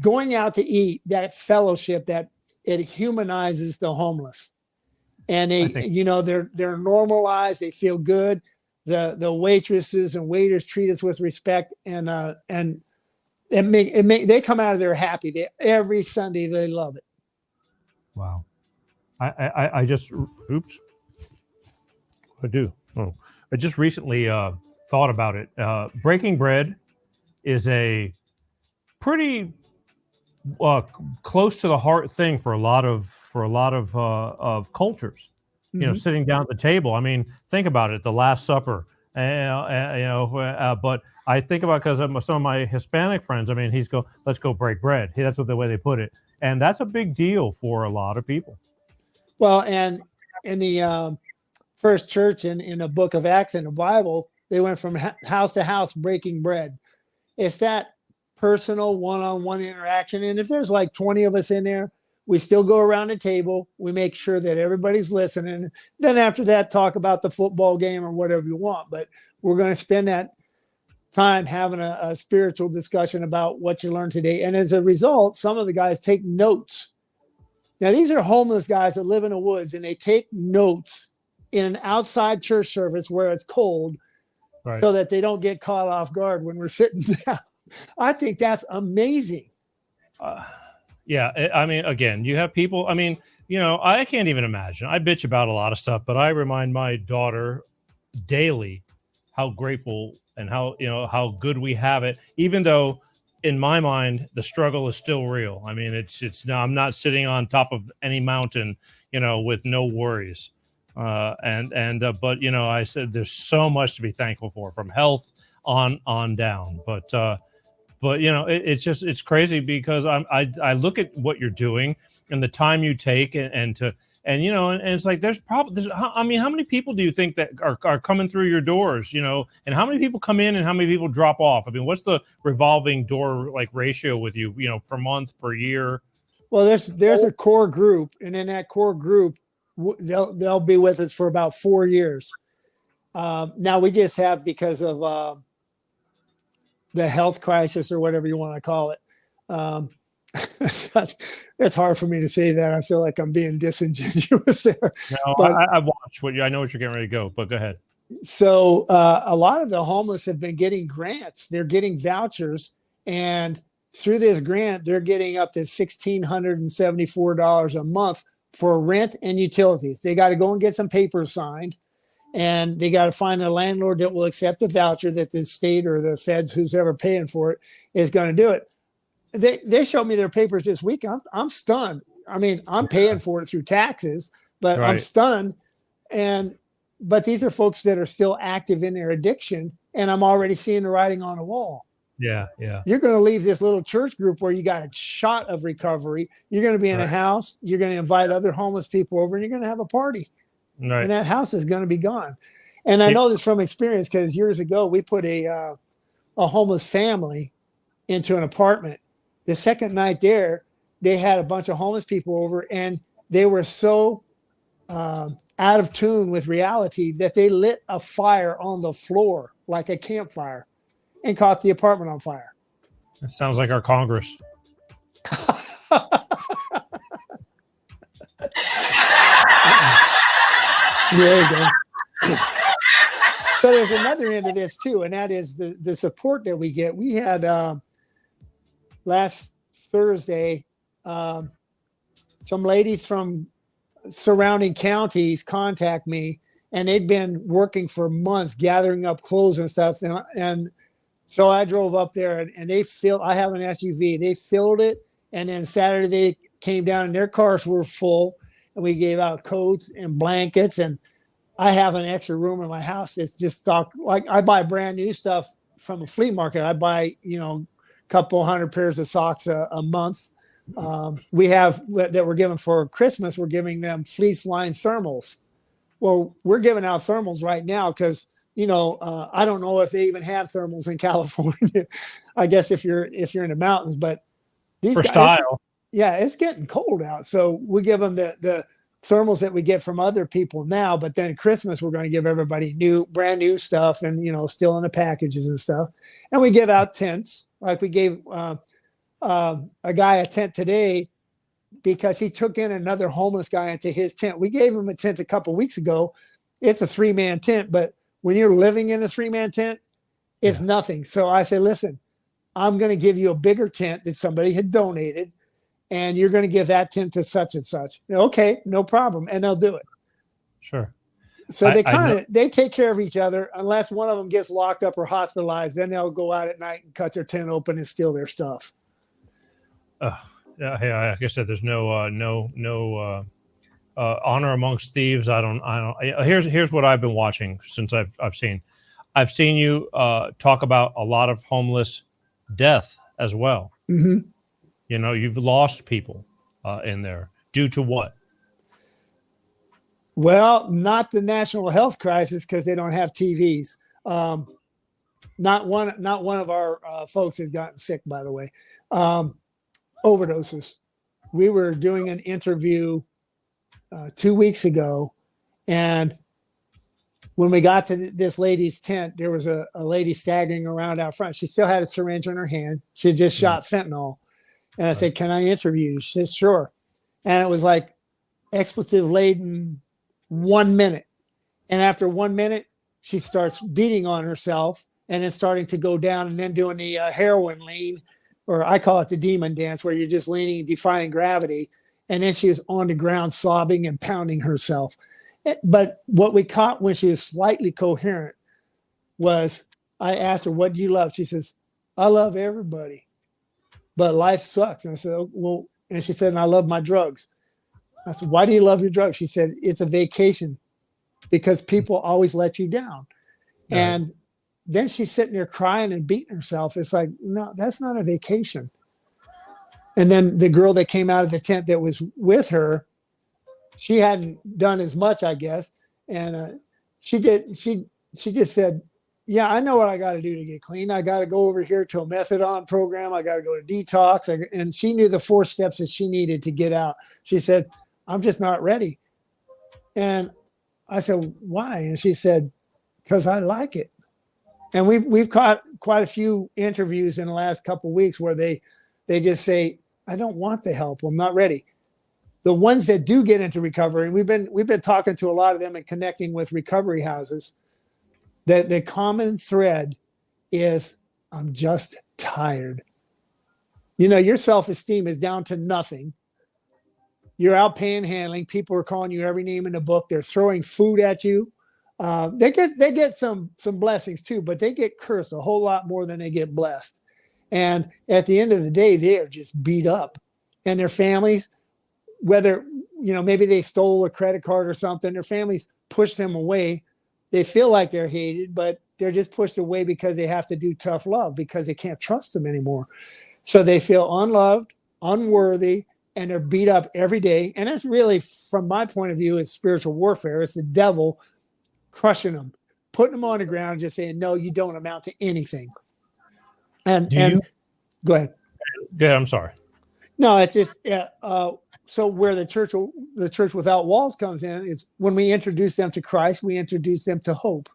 S3: going out to eat, that fellowship, that it humanizes the homeless, and they're normalized. They feel good. The waitresses and waiters treat us with respect, and They come out of there happy. Every Sunday they love it.
S2: Wow. I just, oops. I do. Oh, I just recently thought about it. Breaking bread is a pretty close to the heart thing for a lot of cultures. You know, sitting down at the table. I mean, think about it. The Last Supper. But I think about, because some of my Hispanic friends. I mean, let's go break bread. That's the way they put it, and that's a big deal for a lot of people.
S3: Well, and in the first church in the book of Acts in the Bible, they went from house to house breaking bread. It's that personal one-on-one interaction. And if there's like 20 of us in there, we still go around the table. We make sure that everybody's listening. Then after that, talk about the football game or whatever you want. But we're going to spend that time having a spiritual discussion about what you learned today. And as a result, some of the guys take notes. Now, these are homeless guys that live in the woods, and they take notes in an outside church service where it's cold, right, so that they don't get caught off guard when we're sitting down. I think that's amazing.
S2: Yeah. I mean, again, you have people, I mean, you know, I can't even imagine. I bitch about a lot of stuff, but I remind my daughter daily how grateful and how good we have it, even though in my mind, the struggle is still real. I mean, it's now I'm not sitting on top of any mountain, you know, with no worries. But, you know, I said, there's so much to be thankful for, from health on down. But you know, it's crazy, because I look at what you're doing and the time you take and you know, and it's like, I mean, how many people do you think that are coming through your doors, you know, and how many people come in and how many people drop off? I mean, what's the revolving door like ratio with you, you know, per month, per year?
S3: Well, there's a core group, and in that core group, they'll be with us for about 4 years. Now we just have, because of the health crisis or whatever you want to call it. It's hard for me to say that. I feel like I'm being disingenuous there.
S2: No, but I watched I know what you're getting ready to go, but go ahead.
S3: So a lot of the homeless have been getting grants. They're getting vouchers, and through this grant, they're getting up to $1,674 a month for rent and utilities. They got to go and get some papers signed, and they got to find a landlord that will accept the voucher that the state or the feds, who's ever paying for it, is going to do it. They showed me their papers this week. I'm stunned. I mean, I'm paying for it through taxes, but right. I'm stunned. But these are folks that are still active in their addiction, and I'm already seeing the writing on the wall.
S2: Yeah.
S3: You're going to leave this little church group where you got a shot of recovery. You're going to be in a house. You're going to invite other homeless people over, and you're going to have a party. Right. And that house is going to be gone. And I know this from experience, because years ago we put a homeless family into an apartment. The second night there, they had a bunch of homeless people over, and they were so out of tune with reality that they lit a fire on the floor like a campfire and caught the apartment on fire.
S2: That sounds like our Congress.
S3: There you go. So there's another end of this too, and that is the support that we get. We had last Thursday, some ladies from surrounding counties contact me, and they'd been working for months gathering up clothes and stuff. And so I drove up there, and they I have an SUV. They filled it, and then Saturday they came down and their cars were full, and we gave out coats and blankets. And I have an extra room in my house that's just stocked. Like, I buy brand new stuff from a flea market. I buy, you know, couple hundred pairs of socks a month. We have that we're giving for Christmas. We're giving them fleece lined thermals. Well, we're giving out thermals right now because, you know, I don't know if they even have thermals in California. I guess if you're in the mountains, but these
S2: for
S3: guys,
S2: style.
S3: Yeah, it's getting cold out. So we give them the thermals that we get from other people now, but then Christmas, we're going to give everybody brand new stuff, and, you know, still in the packages and stuff. And we give out tents. Like, we gave a guy a tent today because he took in another homeless guy into his tent. We gave him a tent a couple weeks ago. It's a 3-man tent, but when you're living in a 3-man tent, it's nothing. So I said, listen, I'm going to give you a bigger tent that somebody had donated, and you're going to give that tent to such and such. Okay, no problem. And they'll do it.
S2: Sure.
S3: So they take care of each other unless one of them gets locked up or hospitalized. Then they'll go out at night and cut their tent open and steal their stuff.
S2: Yeah, like I said, there's no honor amongst thieves. I don't. Here's what I've been watching since I've seen you talk about a lot of homeless death as well.
S3: Mm-hmm.
S2: You know, you've lost people in there due to what?
S3: Well, not the national health crisis because they don't have TVs. Not one of our folks has gotten sick, by the way. Overdoses. We were doing an interview 2 weeks ago, and when we got to this lady's tent, there was a lady staggering around out front. She still had a syringe in her hand. She had just shot fentanyl. And I said, "Can I interview you?" She said, "Sure." And it was like expletive laden 1 minute. And after 1 minute, she starts beating on herself and then starting to go down and then doing the heroin lean, or I call it the demon dance, where you're just leaning and defying gravity. And then she was on the ground sobbing and pounding herself. But what we caught when she was slightly coherent was, I asked her, "What do you love?" She says, "I love everybody, but life sucks." And I said, "Oh, well," and she said, "And I love my drugs." I said, "Why do you love your drugs?" She said, "It's a vacation because people always let you down." Right. And then she's sitting there crying and beating herself. It's like, no, that's not a vacation. And then the girl that came out of the tent that was with her, she hadn't done as much, I guess. And she just said, "Yeah, I know what I got to do to get clean. I got to go over here to a methadone program. I got to go to detox." And she knew the 4 steps that she needed to get out. She said, "I'm just not ready." And I said, "Why?" And she said, "Because I like it." And we've caught quite a few interviews in the last couple of weeks where they just say, "I don't want the help. I'm not ready." The ones that do get into recovery, and we've been talking to a lot of them and connecting with recovery houses, that the common thread is, "I'm just tired." You know, your self-esteem is down to nothing. You're out panhandling. People are calling you every name in the book. They're throwing food at you. They get some blessings too, but they get cursed a whole lot more than they get blessed. And at the end of the day, they are just beat up. And their families, whether, you know, maybe they stole a credit card or something, their families push them away. They feel like they're hated, but they're just pushed away because they have to do tough love because they can't trust them anymore. So they feel unloved, unworthy, and they're beat up every day. And that's really, from my point of view, is spiritual warfare. It's the devil crushing them, putting them on the ground, and just saying, "No, you don't amount to anything." And go ahead.
S2: Yeah, I'm sorry.
S3: No, it's just so where the church without walls comes in is when we introduce them to Christ, we introduce them to hope,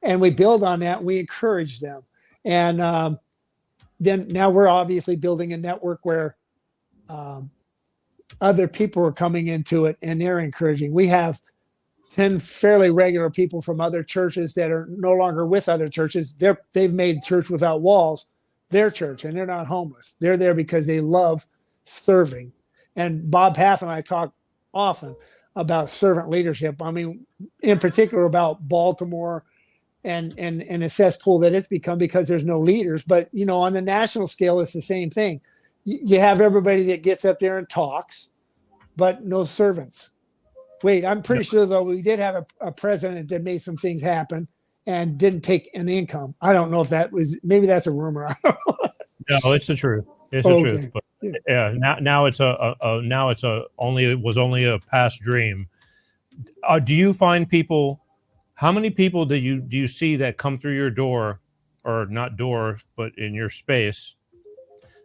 S3: and we build on that. We encourage them, and then now we're obviously building a network where other people are coming into it and they're encouraging. We have 10 fairly regular people from other churches that are no longer with other churches. They've made Church Without Walls their church, and they're not homeless. They're there because they love serving. And Bob Paff and I talk often about servant leadership. I mean, in particular about Baltimore and a cesspool that it's become because there's no leaders. But, you know, on the national scale, it's the same thing. You have everybody that gets up there and talks, but no servants. Wait, I'm pretty sure, though, we did have a president that made some things happen and didn't take an income. I don't know if that was, maybe that's a rumor. I don't know.
S2: No, it's the truth. It's the truth. But yeah, now it's it was only a past dream. Do you find people? How many people do you see that come through your door, or not door, but in your space,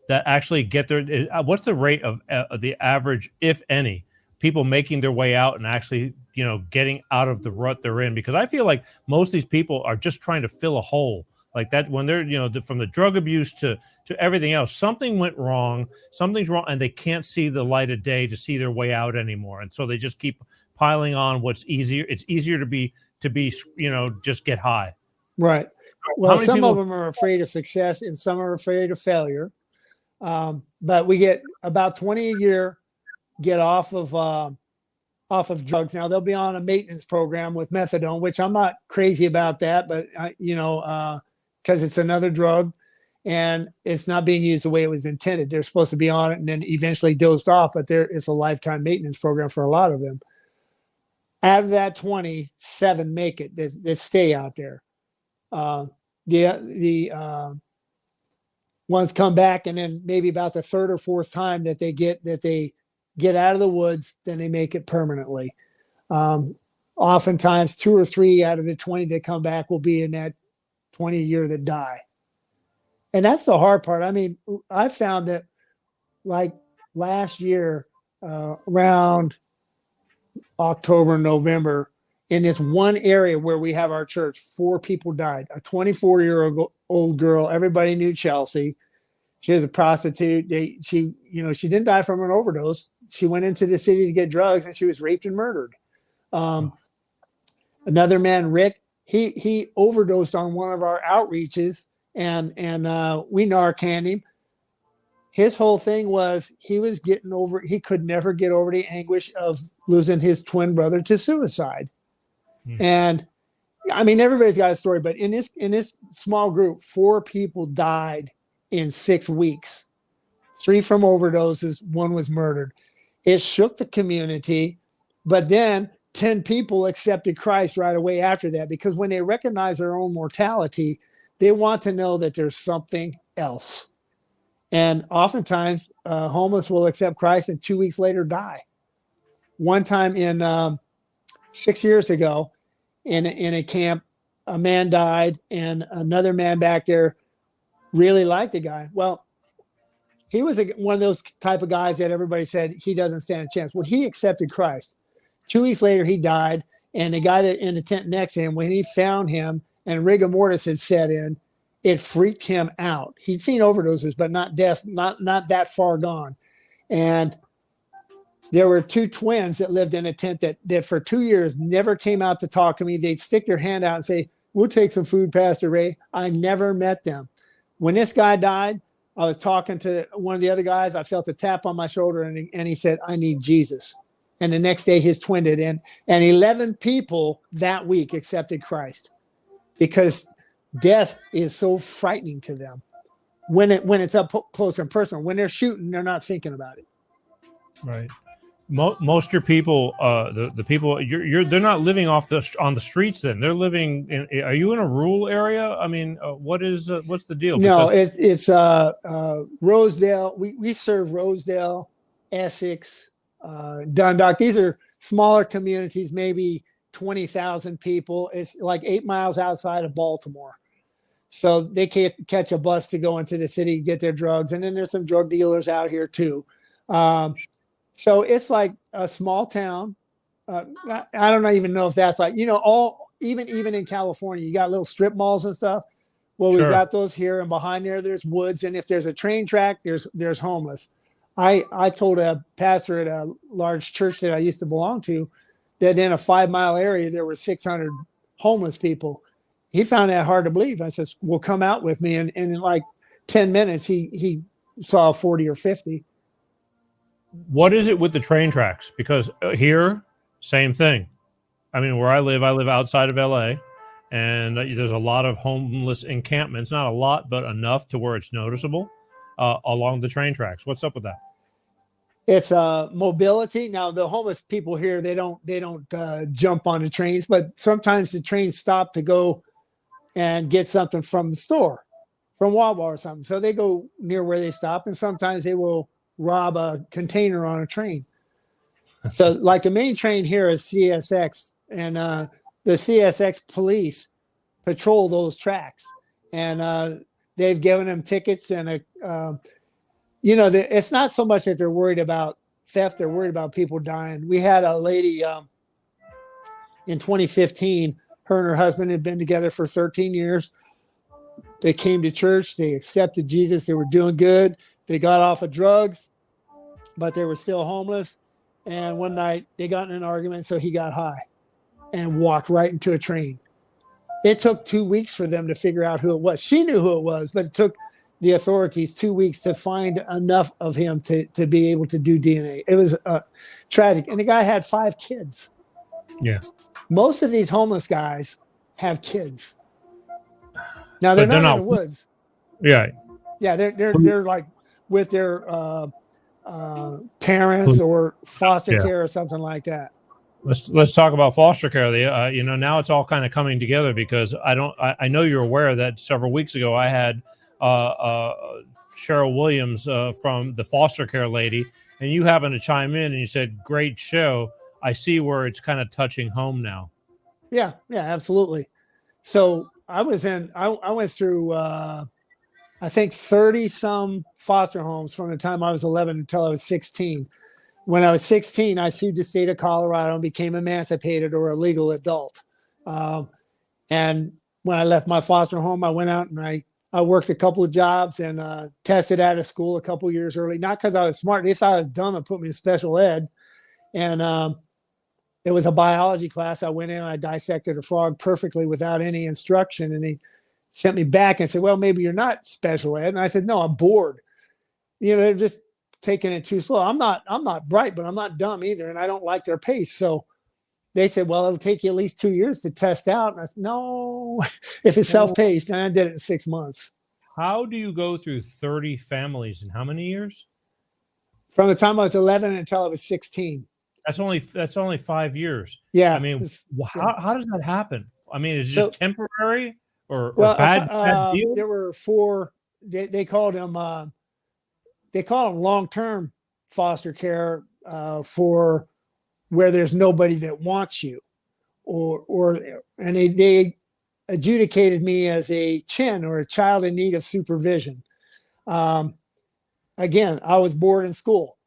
S2: that actually get there? What's the rate of the average, if any, people making their way out and actually, you know, getting out of the rut they're in? Because I feel like most of these people are just trying to fill a hole like that when they're, you know, from the drug abuse to everything else. Something went wrong, something's wrong, and they can't see the light of day to see their way out anymore. And so they just keep piling on what's easier. It's easier to be, you know, just get high.
S3: Right. Well,
S2: many
S3: some
S2: people?
S3: of them are afraid of success and some are afraid of failure. But we get about 20 a year get off of drugs. Now they'll be on a maintenance program with methadone, which I'm not crazy about that, but because it's another drug and it's not being used the way it was intended. They're supposed to be on it and then eventually dozed off, but it's a lifetime maintenance program for a lot of them. Out of that 20, 7 make it that stay out there. The ones come back, and then maybe about the third or fourth time that they get out of the woods, then they make it permanently. Oftentimes 2 or 3 out of the 20 that come back will be in that 20 year that die. And that's the hard part. I mean, I found that like last year, around October, November, in this one area where we have our church, 4 people died. A 24-year-old girl, everybody knew Chelsea. She was a prostitute. She didn't die from an overdose. She went into the city to get drugs and she was raped and murdered. Another man, Rick, he overdosed on one of our outreaches and we Narcaned him. His whole thing was he could never get over the anguish of losing his twin brother to suicide. And I mean, everybody's got a story, but in this small group, 4 people died in 6 weeks, 3 from overdoses, 1 was murdered. It shook the community, but then 10 people accepted Christ right away after that, because when they recognize their own mortality, they want to know that there's something else. And oftentimes homeless will accept Christ and 2 weeks later die. One time in 6 years ago in a camp, a man died and another man back there really liked the guy. Well, he was one of those type of guys that everybody said he doesn't stand a chance. Well, he accepted Christ. 2 weeks later, he died. And the guy that in the tent next to him, when he found him and rigor mortis had set in, it freaked him out. He'd seen overdoses, but not death, not that far gone. And there were 2 twins that lived in a tent that for 2 years never came out to talk to me. They'd stick their hand out and say, "We'll take some food, Pastor Ray." I never met them. When this guy died, I was talking to one of the other guys. I felt a tap on my shoulder and he said, "I need Jesus." And the next day his twin did. And 11 people that week accepted Christ because death is so frightening to them when it's up close and personal. When they're shooting, they're not thinking about it.
S2: Right. Most of your people, the people they're not living on the streets. Then they're living in. Are you in a rural area? I mean, what's the deal?
S3: No, it's Rosedale. We serve Rosedale, Essex, Dundalk. These are smaller communities, maybe 20,000 people. It's like 8 miles outside of Baltimore. So they can't catch a bus to go into the city, get their drugs. And then there's some drug dealers out here too. So it's like a small town. I don't even know if that's like, even in California, you got little strip malls and stuff. Well,
S2: Sure.
S3: We've got those here, and behind there's woods. And if there's a train track, there's homeless. I told a pastor at a large church that I used to belong to that in a 5-mile area, there were 600 homeless people. He found that hard to believe. I said, "Well, come out with me." And in like 10 minutes, he saw 40 or 50.
S2: What is it with the train tracks? Because here, same thing. I mean, where I live outside of LA, and there's a lot of homeless encampments. Not a lot, but enough to where it's noticeable along the train tracks. What's up with that?
S3: It's mobility. Now, the homeless people here, they don't jump on the trains, but sometimes the trains stop to go and get something from the store, from Wawa or something. So they go near where they stop, and sometimes they will rob a container on a train. So like the main train here is CSX, and the CSX police patrol those tracks, and they've given them tickets. And it's not so much that they're worried about theft; they're worried about people dying. We had a lady in 2015. Her and her husband had been together for 13 years. They came to church. They accepted Jesus. They were doing good. They got off of drugs, but they were still homeless. And one night they got in an argument, so he got high and walked right into a train. It took 2 weeks for them to figure out who it was. She knew who it was, but it took the authorities 2 weeks to find enough of him to be able to do DNA. It was tragic. And the guy had 5 kids.
S2: Yeah.
S3: Most of these homeless guys have kids. Now they're not in the woods.
S2: Yeah.
S3: Yeah, they're like with their parents or foster care or something like that.
S2: Let's talk about foster care. Now it's all kind of coming together, because I know you're aware that several weeks ago I had Cheryl Williams from the foster care lady, and you happened to chime in and you said, "Great show. I see where it's kind of touching home now."
S3: Yeah, absolutely. So I went through I think 30 some foster homes from the time I was 11 until I was 16. When I was 16, I sued the state of Colorado and became emancipated, or a legal adult. And when I left my foster home, I went out and I worked a couple of jobs and tested out of school a couple of years early. Not because I was smart. They thought I was dumb and put me in special ed. And it was a biology class. I went in and I dissected a frog perfectly without any instruction. And he sent me back and said, "Well, maybe you're not special ed." And I said, "No, I'm bored." They're just taking it too slow. I'm not bright, but I'm not dumb either. And I don't like their pace. So they said, "Well, it'll take you at least 2 years to test out." And I said, "No, if it's self-paced." And I did it in 6 months.
S2: How do you go through 30 families in how many years?
S3: From the time I was 11 until I was 16.
S2: That's only 5 years.
S3: Yeah.
S2: I mean, how does that happen? I mean, is it just temporary or bad deal?
S3: There were 4. They called them long-term foster care for where there's nobody that wants you, and they adjudicated me as a CHIN, or a child in need of supervision. Again, I was bored in school.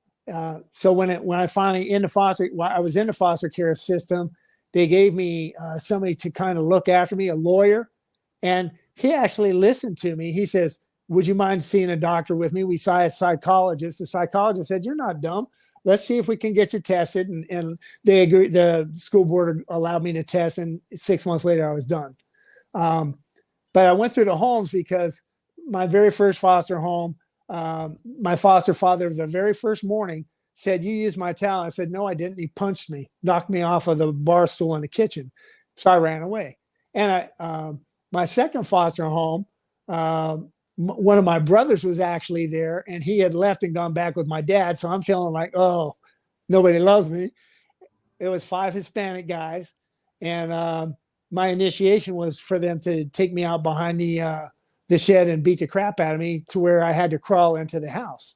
S3: So when I finally I was in the foster care system, they gave me somebody to kind of look after me, a lawyer, and he actually listened to me. He says, "Would you mind seeing a doctor with me?" We saw a psychologist. The psychologist said, "You're not dumb. Let's see if we can get you tested." And they agreed. The school board allowed me to test, and 6 months later I was done. But I went through the homes because my very first foster home, my foster father, the very first morning, said, "You used my towel." I said, "No, I didn't." He punched me, knocked me off of the bar stool in the kitchen. So I ran away. And my second foster home, one of my brothers was actually there, and he had left and gone back with my dad. So I'm feeling like, oh, nobody loves me. It was 5 Hispanic guys. And my initiation was for them to take me out behind the shed and beat the crap out of me to where I had to crawl into the house.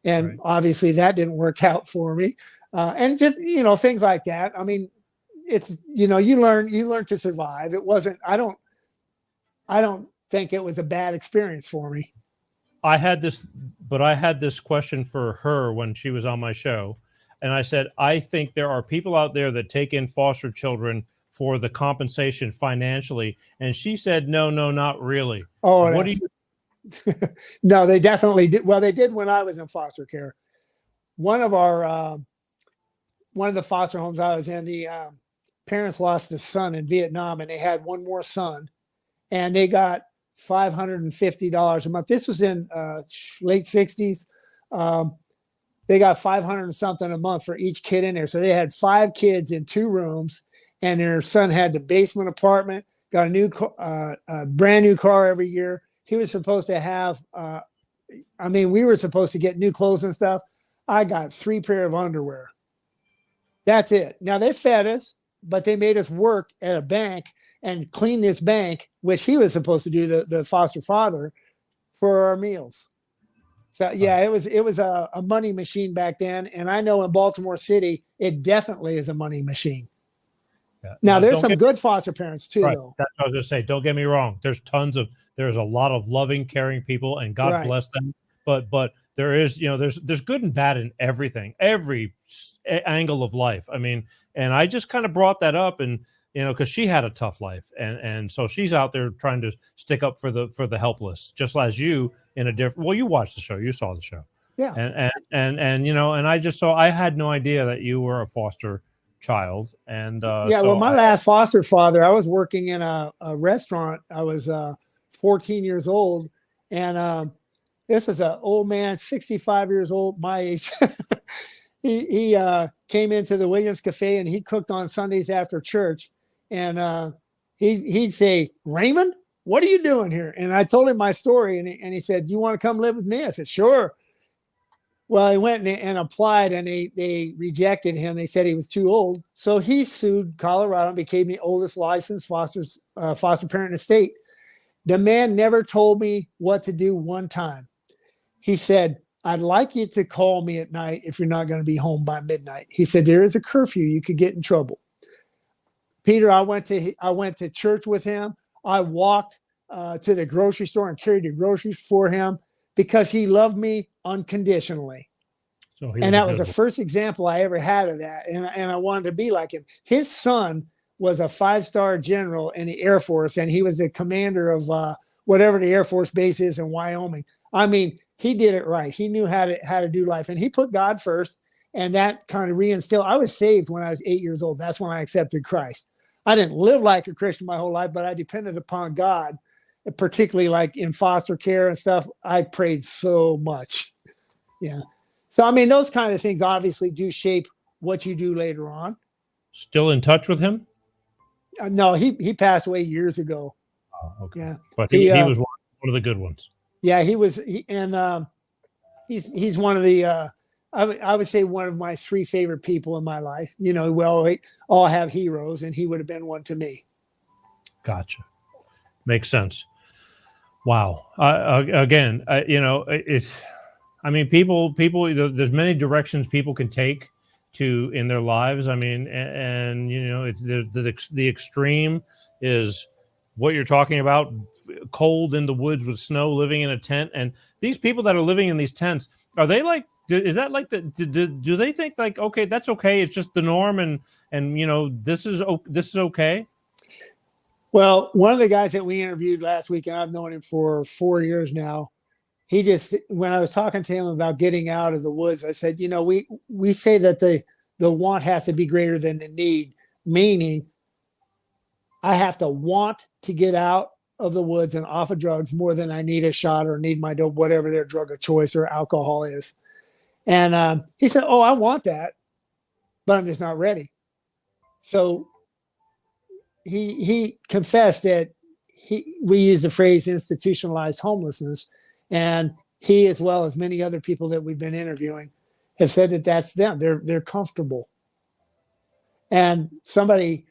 S3: And obviously that didn't work out for me. And just, things like that. I mean, it's, you learn to survive. It wasn't, I don't think it was a bad experience for me.
S2: I had this question for her when she was on my show. And I said, I think there are people out there that take in foster children for the compensation financially. And she said, no, not really.
S3: Oh,
S2: what do you?
S3: No, they definitely did. Well, they did when I was in foster care. One of the foster homes I was in, the parents lost a son in Vietnam, and they had one more son, and they got $550 a month. This was in late 60s. They got 500 and something a month for each kid in there. So they had 5 kids in 2 rooms, and their son had the basement apartment, got a new brand new car every year. He was supposed to have, we were supposed to get new clothes and stuff. I got 3 pair of underwear. That's it. Now they fed us, but they made us work at a bank and clean this bank, which he was supposed to do, the foster father, for our meals. So yeah, it was a money machine back then. And I know in Baltimore City, it definitely is a money machine. Yeah. Now there's some good foster parents too, though.
S2: That's what I was going to say. Don't get me wrong. There's a lot of loving, caring people, and God bless them. But there is, there's good and bad in everything, every angle of life. I mean, and I just kind of brought that up, and because she had a tough life, and so she's out there trying to stick up for the helpless, just as you in a different. Well, you watched the show, you saw the show,
S3: yeah,
S2: and I just saw. I had no idea that you were a foster child. And
S3: yeah, well, my last foster father, I was working in a restaurant. I was 14 years old, and this is an old man, 65 years old, my age. he came into the Williams Cafe, and he cooked on Sundays after church, and he'd say, "Raymond, what are you doing here?" And I told him my story, and he said, "Do you want to come live with me?" I said, "Sure." Well, he went and applied, and they rejected him. They said he was too old. So he sued Colorado and became the oldest licensed foster parent in the state. The man never told me what to do one time. He said, "I'd like you to call me at night if you're not going to be home by midnight." He said, "There is a curfew. You could get in trouble." Peter, I went to church with him. I walked to the grocery store and carried the groceries for him because he loved me unconditionally. And that was the first example I ever had of that. And I wanted to be like him. His son was a 5-star general in the Air Force, and he was the commander of whatever the Air Force base is in Wyoming. I mean, he did it right. He knew how to do life, and he put God first, and that kind of reinstilled. I was saved when I was 8 years old. That's when I accepted Christ. I didn't live like a Christian my whole life, but I depended upon God, particularly like in foster care and stuff. I prayed so much. Yeah. So, I mean, those kind of things obviously do shape what you do later on.
S2: Still in touch with him?
S3: No, he passed away years ago.
S2: Oh, okay.
S3: Yeah.
S2: But he was one of the good ones.
S3: Yeah, he was. He's one of the, I would say one of my 3 favorite people in my life. You know, we all have heroes, and he would have been one to me.
S2: Gotcha. Makes sense. Wow. Again, you know, it's, I mean, people, there's many directions people can take in their lives. I mean, and you know, it's the extreme is what you're talking about, cold in the woods with snow, living in a tent. And these people that are living in these tents, are they like, is that like do they think like, okay, that's okay, it's just the norm, and you know, this is okay?
S3: Well, one of the guys that we interviewed last week, and I've known him for 4 years now, he just, when I was talking to him about getting out of the woods, I said, you know, we say that the want has to be greater than the need, meaning I have to want to get out of the woods and off of drugs more than I need a shot or need my dope, whatever their drug of choice or alcohol is. And he said, "Oh, I want that, but I'm just not ready." So he confessed that we use the phrase institutionalized homelessness, and he, as well as many other people that we've been interviewing, have said that that's them. They're comfortable. And somebody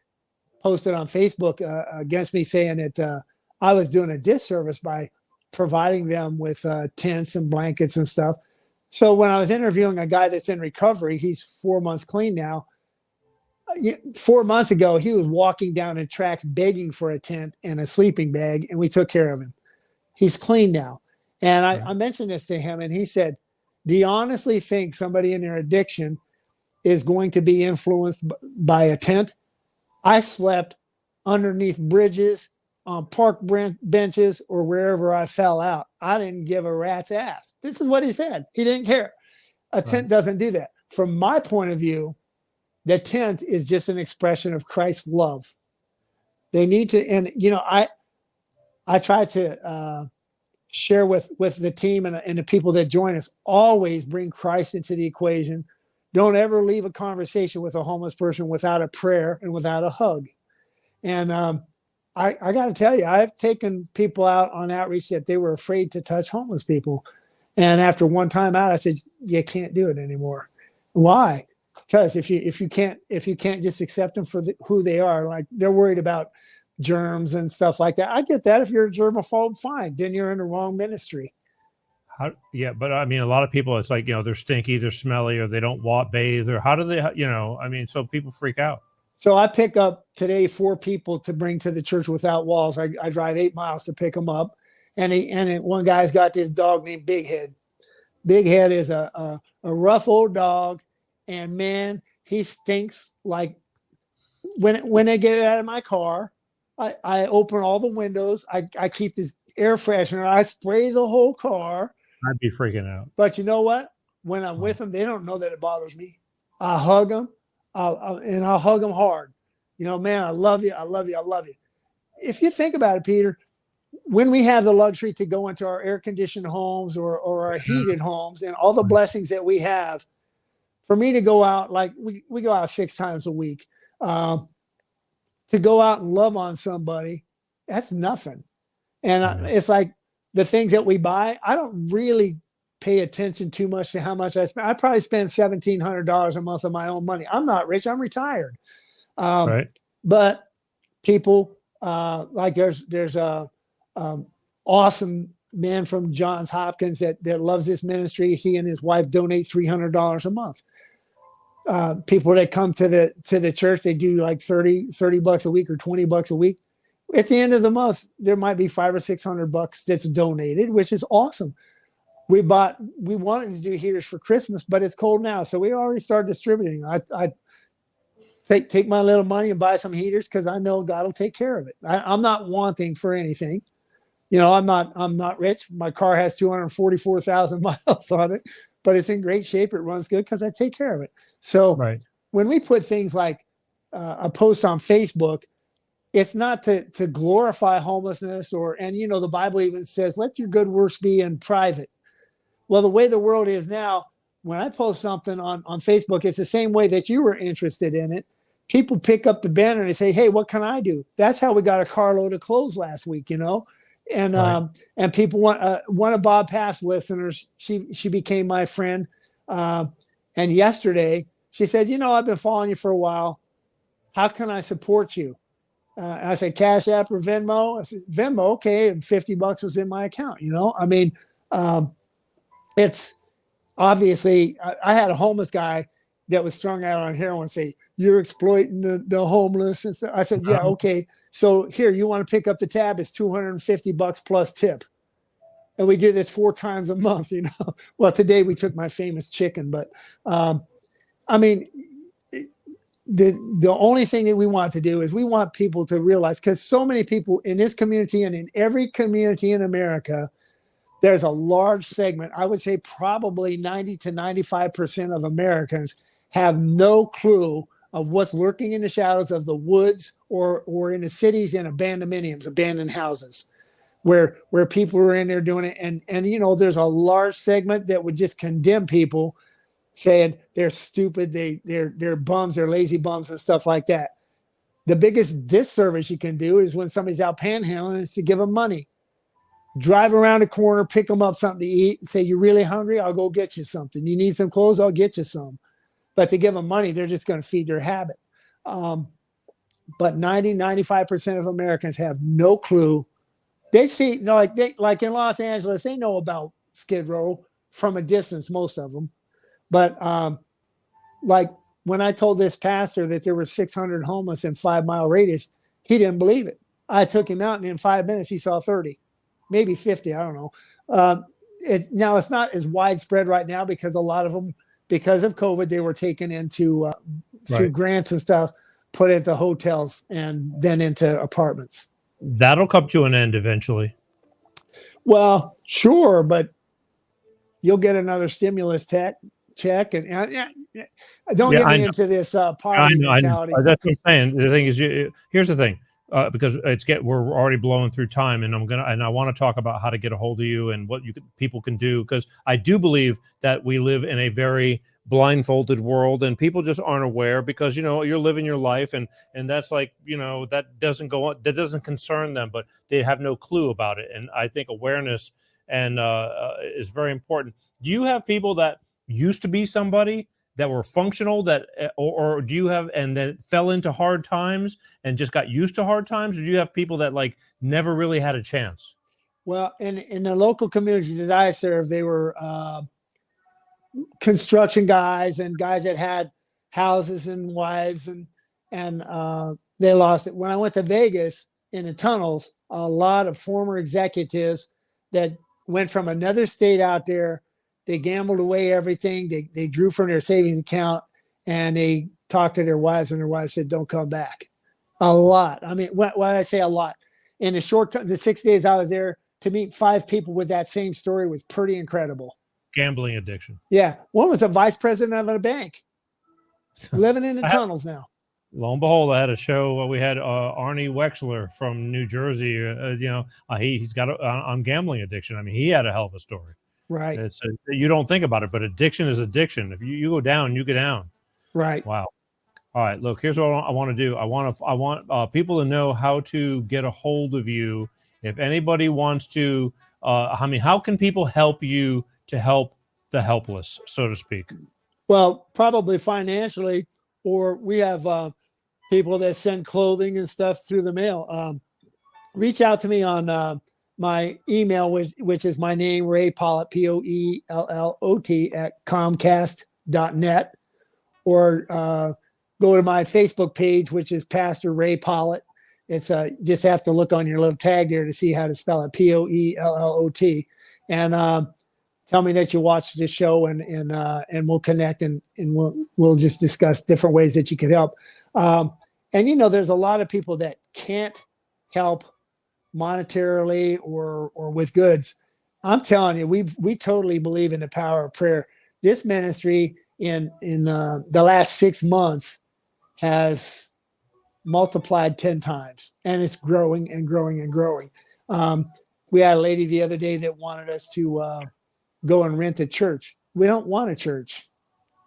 S3: posted on Facebook against me saying that I was doing a disservice by providing them with tents and blankets and stuff. So when I was interviewing a guy that's in recovery, he's 4 months clean now. 4 months ago, he was walking down the tracks begging for a tent and a sleeping bag, and we took care of him. He's clean now. And I mentioned this to him, and he said, "Do you honestly think somebody in their addiction is going to be influenced by a tent? I slept underneath bridges, on park benches, or wherever I fell out. I didn't give a rat's ass." This is what he said. He didn't care. A tent doesn't do that. From my point of view, the tent is just an expression of Christ's love. They need to, and you know, I try to share with the team and the people that join us, always bring Christ into the equation. Don't ever leave a conversation with a homeless person without a prayer and without a hug. And I got to tell you, I've taken people out on outreach that they were afraid to touch homeless people. And after one time out, I said, "You can't do it anymore." Why? Because if you can't just accept them for who they are, like they're worried about germs and stuff like that. I get that. If you're a germaphobe, fine. Then you're in the wrong ministry.
S2: Yeah, but I mean, a lot of people, it's like, you know, they're stinky, they're smelly, or they don't bathe, or how do they, you know, I mean, so people freak out.
S3: So I pick up today 4 people to bring to the Church Without Walls. I drive 8 miles to pick them up. And one guy's got this dog named Big Head. Big Head is a rough old dog. And man, he stinks. Like when they get out of my car, I open all the windows. I keep this air freshener. I spray the whole car.
S2: I'd be freaking out.
S3: But you know what? When I'm with them, they don't know that it bothers me. I hug them. I'll hug them hard. Man, I love you. I love you. I love you. If you think about it, Peter, when we have the luxury to go into our air-conditioned homes or our heated homes and all the blessings that we have, for me to go out, like we go out 6 times a week, to go out and love on somebody, that's nothing. And it's like the things that we buy, I don't really pay attention too much to how much I spend. I probably spend $1,700 a month of my own money. I'm not rich. I'm retired.
S2: Right.
S3: But people, like there's a awesome man from Johns Hopkins that loves this ministry. He and his wife donate $300 a month. People that come to the church, they do like $30 a week or $20 a week. At the end of the month, there might be $500 or $600 that's donated, which is awesome. We wanted to do heaters for Christmas, but it's cold now, so we already started distributing. I take my little money and buy some heaters because I know God will take care of it. I'm not wanting for anything. I'm not rich. My car has 244,000 miles on it, but it's in great shape. It runs good because I take care of it. So when we put things like a post on Facebook, it's not to glorify homelessness and the Bible even says, let your good works be in private. Well, the way the world is now, when I post something on Facebook, it's the same way that you were interested in it. People pick up the banner and they say, hey, what can I do? That's how we got a carload of clothes last week, and people one of Bob Pass listeners, she became my friend. And yesterday she said, I've been following you for a while. How can I support you? I said, Cash App or Venmo? I said, Venmo, okay. And $50 was in my account, it's obviously, I had a homeless guy that was strung out on heroin say, you're exploiting the homeless. And so I said, yeah, okay. So here, you want to pick up the tab? It's $250 plus tip. And we do this 4 times a month, Well, today we took my famous chicken, but the only thing that we want to do is we want people to realize, because so many people in this community and in every community in America, there's a large segment, I would say probably 90 to 95% of Americans have no clue of what's lurking in the shadows of the woods or in the cities in abandoned houses where people are in there doing it. And there's a large segment that would just condemn people, saying they're stupid, they're bums, they're lazy bums and stuff like that. The biggest disservice you can do is when somebody's out panhandling is to give them money. Drive around the corner, pick them up something to eat, and say, you're really hungry? I'll go get you something. You need some clothes? I'll get you some. But to give them money, they're just going to feed their habit. But 95% of Americans have no clue. They see, like in Los Angeles, they know about Skid Row from a distance, most of them. But like when I told this pastor that there were 600 homeless in 5-mile radius, he didn't believe it. I took him out, and in 5 minutes, he saw 30. Maybe 50, I don't know. Now, it's not as widespread right now because a lot of them, because of COVID, they were taken into through grants and stuff, put into hotels and then into apartments.
S2: That'll come to an end eventually.
S3: Well, sure, but you'll get another stimulus check. And don't get me into this poverty mentality.
S2: That's what I'm saying. The thing is, here's the thing. Because we're already blowing through time, and I want to talk about how to get a hold of you and what people can do, because I do believe that we live in a very blindfolded world, and people just aren't aware because you're living your life, and that's like that doesn't concern them, but they have no clue about it. And I think awareness and is very important. Do you have people that used to be somebody that were functional, that or do you have and then fell into hard times and just got used to hard times, or do you have people that like never really had a chance?
S3: Well, in the local communities that I serve, they were construction guys and guys that had houses and wives, and they lost it. When I went to Vegas in the tunnels, a lot of former executives that went from another state out there, they gambled away everything. They drew from their savings account, and they talked to their wives, and their wives said, don't come back. A lot. I mean, when I say a lot, in the short term, the 6 days I was there, to meet 5 people with that same story was pretty incredible.
S2: Gambling addiction.
S3: Yeah. One was a vice president of a bank. living in the tunnels now.
S2: Lo and behold, I had a show. We had Arnie Wexler from New Jersey. He's got on gambling addiction. I mean, he had a hell of a story.
S3: Right.
S2: You don't think about it, but addiction is addiction. If you go down, you go down.
S3: Right.
S2: Wow. All right. Look, here's what I want to do. I want people to know how to get a hold of you. If anybody wants to, how can people help you to help the helpless, so to speak?
S3: Well, probably financially, or we have people that send clothing and stuff through the mail. Reach out to me on my email, which is my name, Ray Poellot, Poellot at Comcast.net, or go to my Facebook page, which is Pastor Ray Poellot. It's just have to look on your little tag there to see how to spell it, Poellot, and tell me that you watched the show, and we'll connect, and we'll just discuss different ways that you could help. And there's a lot of people that can't help monetarily or with goods. I'm telling you, we totally believe in the power of prayer. This ministry in the last 6 months has multiplied 10 times, and it's growing and growing and growing. We had a lady the other day that wanted us to go and rent a church. We don't want a church.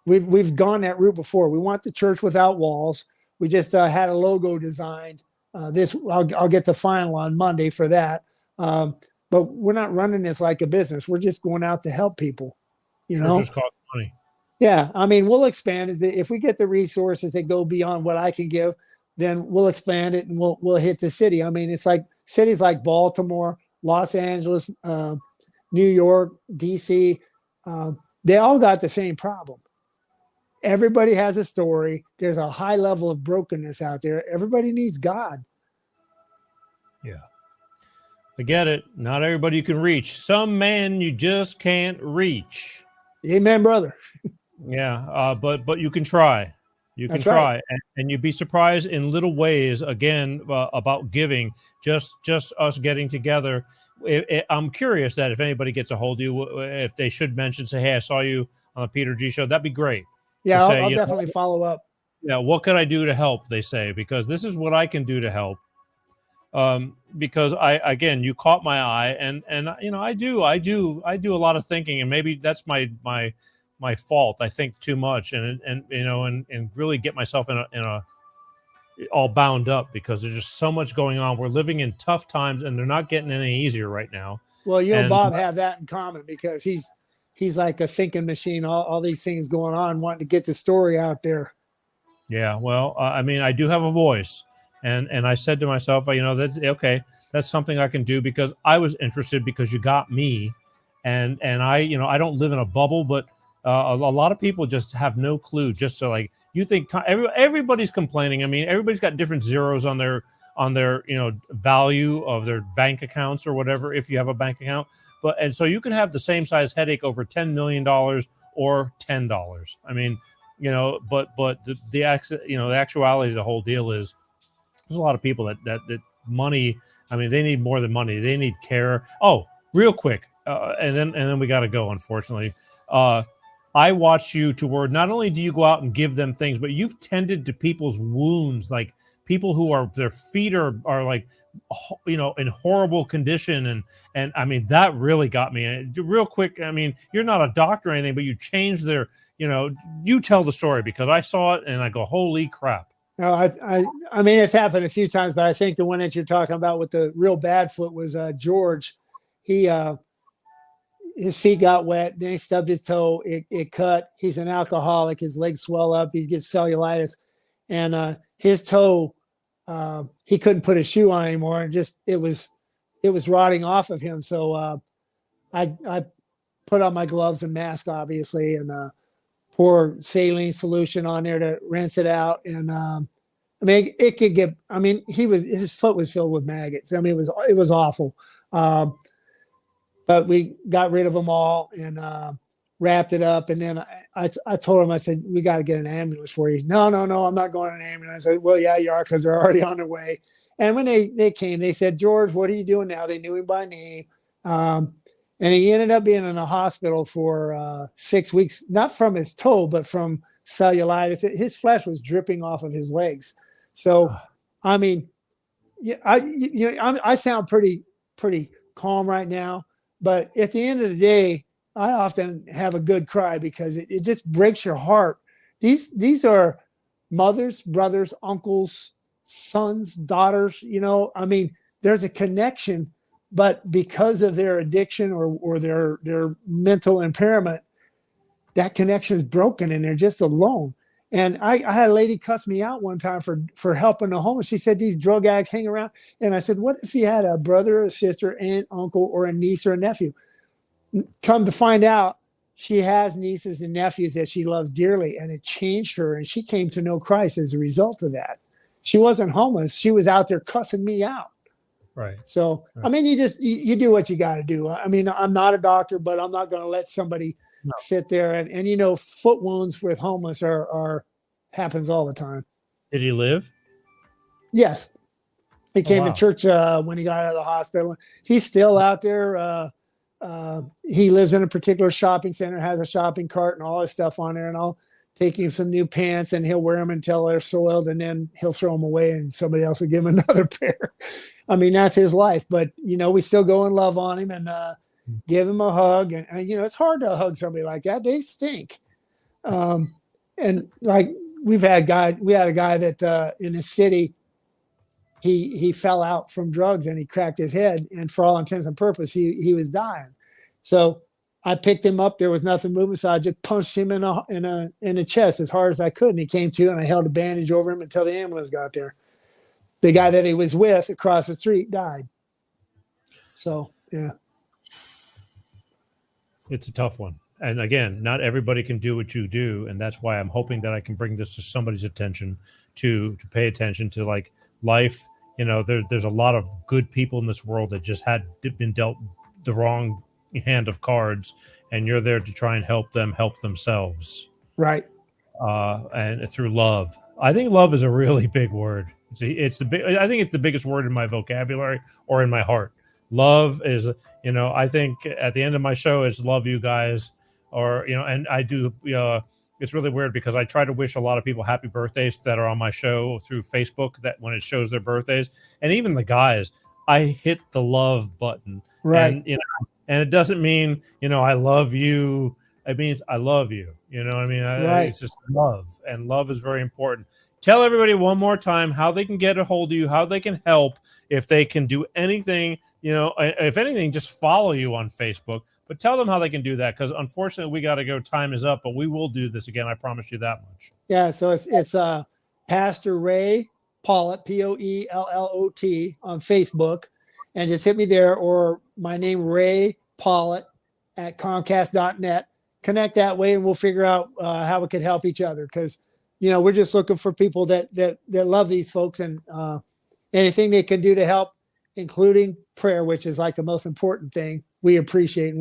S3: We've gone that route before. We want the church without walls. We just had a logo designed. I'll get the final on Monday for that. But we're not running this like a business. We're just going out to help people.
S2: Just cost money.
S3: Yeah, I mean, we'll expand it if we get the resources that go beyond what I can give. Then we'll expand it, and we'll hit the city. I mean, it's like cities like Baltimore, Los Angeles, New York, DC. They all got the same problem. Everybody has a story. There's a high level of brokenness out there. Everybody needs God.
S2: Yeah. I get it. Not everybody you can reach. Some men you just can't reach.
S3: Amen, brother.
S2: Yeah. But you can try. You can try. Right. And you'd be surprised in little ways, again, about giving, just us getting together. I'm curious that if anybody gets a hold of you, if they should mention, say, hey, I saw you on the Peter G show, that'd be great.
S3: Yeah, I'll definitely follow up.
S2: Yeah, what can I do to help? They say, because this is what I can do to help. Because you caught my eye, and I do a lot of thinking, and maybe that's my fault. I think too much, and really get myself in a all bound up, because there's just so much going on. We're living in tough times, and they're not getting any easier right now.
S3: Well, you and Bob have that in common, because he's like a thinking machine. All these things going on, wanting to get the story out there.
S2: Yeah, well, I do have a voice, and I said to myself, that's okay. That's something I can do, because I was interested, because you got me, and I don't live in a bubble, but a lot of people just have no clue. Just so, like, you think everybody's complaining. I mean, everybody's got different zeros on their value of their bank accounts or whatever, if you have a bank account. And so you can have the same size headache over $10 million or $10. I mean, but the actuality of the whole deal is there's a lot of people that money. I mean, they need more than money. They need care. Oh, real quick, and then we got to go. Unfortunately, I watch you to where not only do you go out and give them things, but you've tended to people's wounds, like people who are their feet are like, in horrible condition. And I mean, that really got me. Real quick, I mean, you're not a doctor or anything, but you changed their, you tell the story, because I saw it and I go, holy crap.
S3: No, I mean, it's happened a few times, but I think the one that you're talking about with the real bad foot was George. His feet got wet, then he stubbed his toe. It cut. He's an alcoholic. His legs swell up. He gets cellulitis, and his toe, he couldn't put a shoe on anymore, and it was rotting off of him. So I put on my gloves and mask, obviously, and pour saline solution on there to rinse it out. And I mean, it could get. I mean, his foot was filled with maggots. I mean, it was awful. But we got rid of them all and wrapped it up. And then I told him, I said, we got to get an ambulance for you. No, I'm not going in an ambulance. I said, well, yeah, you are, because they're already on their way. And when they came, they said, George, what are you doing now? They knew him by name. And he ended up being in a hospital for 6 weeks, not from his toe, but from cellulitis. His flesh was dripping off of his legs. So, I mean, yeah, I sound pretty calm right now, but at the end of the day, I often have a good cry because it just breaks your heart. These are mothers, brothers, uncles, sons, daughters. I mean, there's a connection, but because of their addiction or their mental impairment, that connection is broken and they're just alone. And I had a lady cuss me out one time for helping the homeless. She said, these drug addicts hang around. And I said, what if you had a brother or a sister, aunt, uncle, or a niece or a nephew? Come to find out, she has nieces and nephews that she loves dearly, and it changed her. And she came to know Christ as a result of that. She wasn't homeless. She was out there cussing me out.
S2: Right.
S3: So, I mean, you do what you got to do. I mean, I'm not a doctor, but I'm not going to let somebody sit there and foot wounds with homeless are happens all the time.
S2: Did he live?
S3: Yes. He came to church when he got out of the hospital. He's still out there. He lives in a particular shopping center, has a shopping cart and all his stuff on there. And I'll take him some new pants and he'll wear them until they're soiled, and then he'll throw them away and somebody else will give him another pair. I mean, that's his life, but we still go and love on him and give him a hug. And it's hard to hug somebody like that. They stink. And like we had a guy that in the city, he fell out from drugs and he cracked his head, and for all intents and purposes, he was dying. So I picked him up. There was nothing moving, so I just punched him in the chest as hard as I could, and he came to, and I held a bandage over him until the ambulance got there. The guy that he was with across the street died. So yeah,
S2: it's a tough one. And again, not everybody can do what you do, and that's why I'm hoping that I can bring this to somebody's attention to pay attention to, like, life. There's a lot of good people in this world that just had been dealt the wrong hand of cards, and you're there to try and help them help themselves.
S3: Right.
S2: And through love. I think love is a really big word. I think it's the biggest word in my vocabulary or in my heart. Love is, I think at the end of my show is love you guys, and I do, it's really weird because I try to wish a lot of people happy birthdays that are on my show through Facebook, that when it shows their birthdays, and even the guys, I hit the love button.
S3: Right.
S2: And it doesn't mean, I love you. It means I love you.
S3: Right.
S2: It's just love, and love is very important. Tell everybody one more time how they can get a hold of you, how they can help, if they can do anything, if anything, just follow you on Facebook, but tell them how they can do that. Because unfortunately we got to go. Time is up, but we will do this again. I promise you that much. Yeah.
S3: So it's Pastor Ray Poellot, Poellot on Facebook, and just hit me there, or my name, Ray Poellot at Comcast.net. Connect that way, and we'll figure out how we could help each other. Because, we're just looking for people that love these folks, and anything they can do to help, including prayer, which is like the most important thing, we appreciate.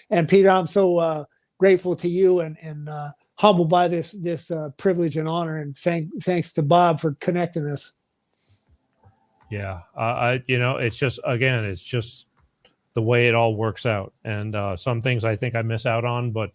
S3: And Peter, I'm so grateful to you and humbled by this privilege and honor. And thanks to Bob for connecting us.
S2: Yeah, it's just the way it all works out. And some things I think I miss out on, but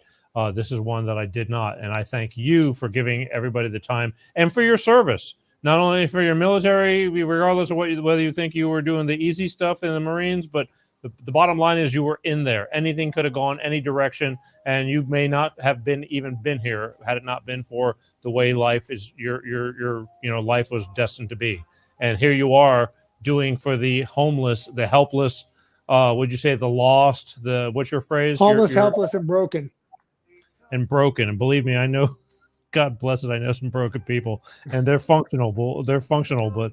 S2: this is one that I did not. And I thank you for giving everybody the time and for your service, not only for your military, regardless of whether you think you were doing the easy stuff in the Marines, but the bottom line is you were in there. Anything could have gone any direction, and you may not have been here had it not been for the way life is. Your life was destined to be. And here you are doing for the homeless, the helpless, would you say the lost, what's your phrase?
S3: Homeless, helpless, and broken.
S2: And broken. And believe me, I know, God bless it, I know some broken people, and they're functional, but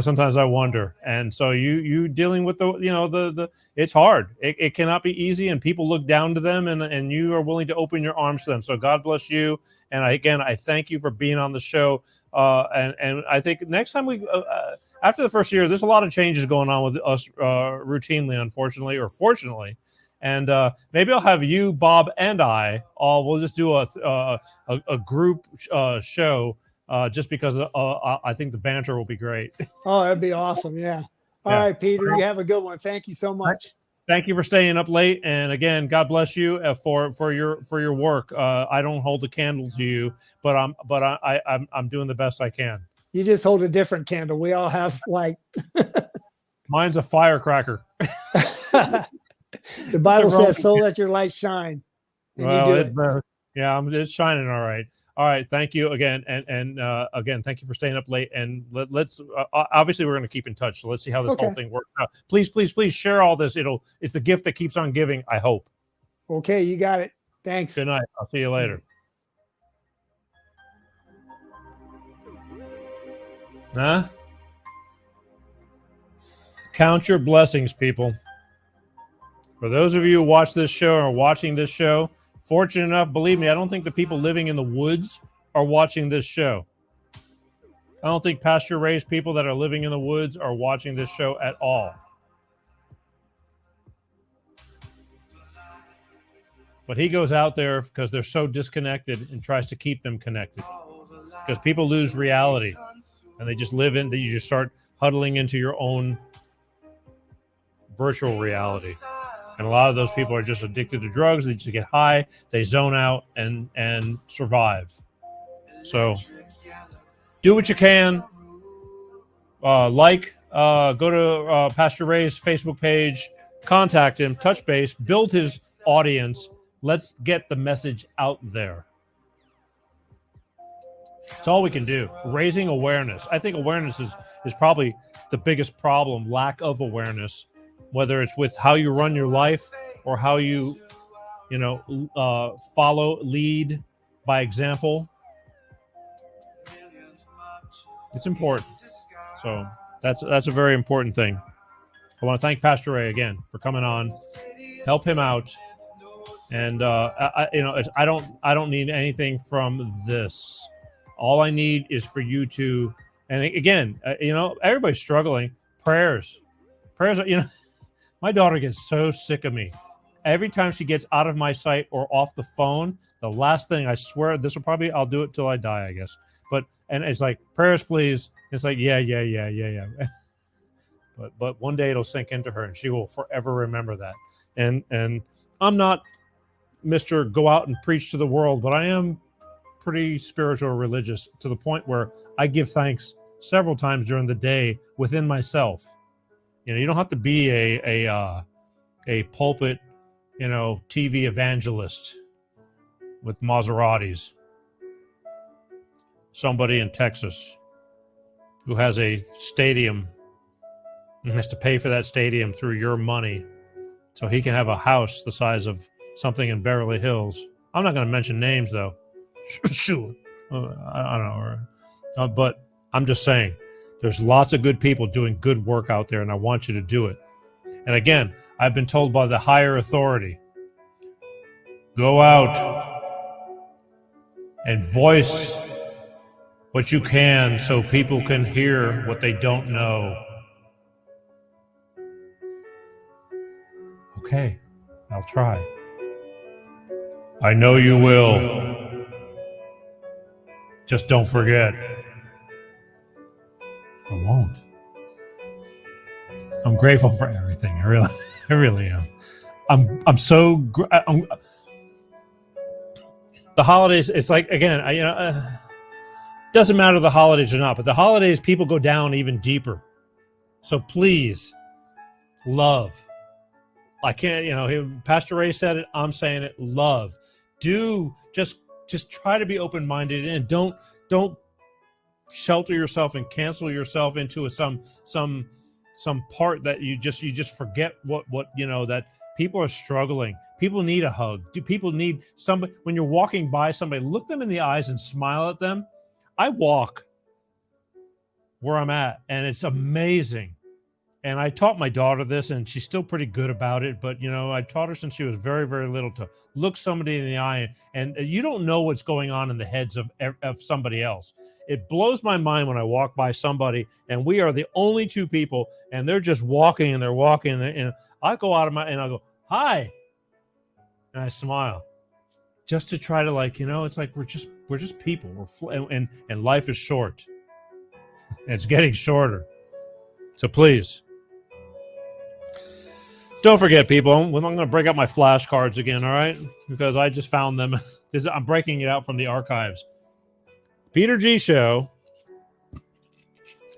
S2: sometimes I wonder. And so you dealing with the it's hard. It cannot be easy, and people look down to them, and you are willing to open your arms to them. So God bless you. And I thank you for being on the show. And I think next time after the first year, there's a lot of changes going on with us routinely, unfortunately, or fortunately. And maybe I'll have you, Bob, and we'll just do a group show just because I think the banter will be great.
S3: Oh, that'd be awesome. Yeah. All right, Peter, you have a good one. Thank you so much.
S2: thank you for staying up late. And again, God bless you for your work. I don't hold a candle to you, but I'm doing the best I can.
S3: You just hold a different candle. We all have like.
S2: Mine's a firecracker.
S3: The Bible says, "So let your light shine." And
S2: well,
S3: you do it.
S2: Yeah, it's shining all right. All right, thank you again, and again, thank you for staying up late. And let's obviously we're going to keep in touch. So let's see how this whole thing works out. Please share all this. It's the gift that keeps on giving. I hope.
S3: Okay, you got it. Thanks.
S2: Good night. I'll see you later. Huh? Count your blessings, people. For those of you who watch this show or are watching this show, fortunate enough, believe me, I don't think the people living in the woods are watching this show. I don't think Pastor Ray's people that are living in the woods are watching this show at all. But he goes out there because they're so disconnected and tries to keep them connected. Because people lose reality and they just live in, you just start huddling into your own virtual reality. And a lot of those people are just addicted to drugs. They just get high, they zone out and survive. So do what you can. Go to Pastor Ray's Facebook page, contact him, touch base, build his audience. Let's get the message out there. It's all we can do. Raising awareness. I think awareness is probably the biggest problem, lack of awareness. Whether it's with how you run your life or how you follow, lead by example. It's important. So that's a very important thing. I want to thank Pastor Ray again for coming on. Help him out. And I don't need anything from this. All I need is for you to, and again, everybody's struggling. Prayers, my daughter gets so sick of me. Every time she gets out of my sight or off the phone, the last thing, I swear, I'll do it till I die, I guess. And it's like, prayers, please. It's like, yeah. But one day it'll sink into her and she will forever remember that. And I'm not Mr. Go out and preach to the world, but I am pretty spiritual or religious to the point where I give thanks several times during the day within myself. You don't have to be a pulpit, TV evangelist with Maseratis. Somebody in Texas who has a stadium and has to pay for that stadium through your money so he can have a house the size of something in Beverly Hills. I'm not going to mention names, though. Sure. I don't know. But I'm just saying. There's lots of good people doing good work out there, and I want you to do it. And again, I've been told by the higher authority, go out and voice what you can so people can hear what they don't know. Okay, I'll try. I know you will. Just don't forget. I won't. I'm grateful for everything. I really am. I'm so. The holidays. It's like, again. Doesn't matter the holidays or not, but the holidays people go down even deeper. So please, love. I can't. Pastor Ray said it. I'm saying it. Love. Do just try to be open-minded and don't shelter yourself and cancel yourself into some part that you just forget what that people are struggling. People need a hug. Do people need somebody when you're walking by somebody, look them in the eyes and smile at them? I walk where I'm at and it's amazing. And I taught my daughter this and she's still pretty good about it, but I taught her since she was very, very little to look somebody in the eye and you don't know what's going on in the heads of somebody else. It blows my mind when I walk by somebody and we are the only two people and they're just walking and I go out of and I go, hi. And I smile just to try to it's like, we're just people. And life is short and it's getting shorter. So please. Don't forget, people, I'm going to break out my flashcards again, all right? Because I just found them. I'm breaking it out from the archives. Peter G Show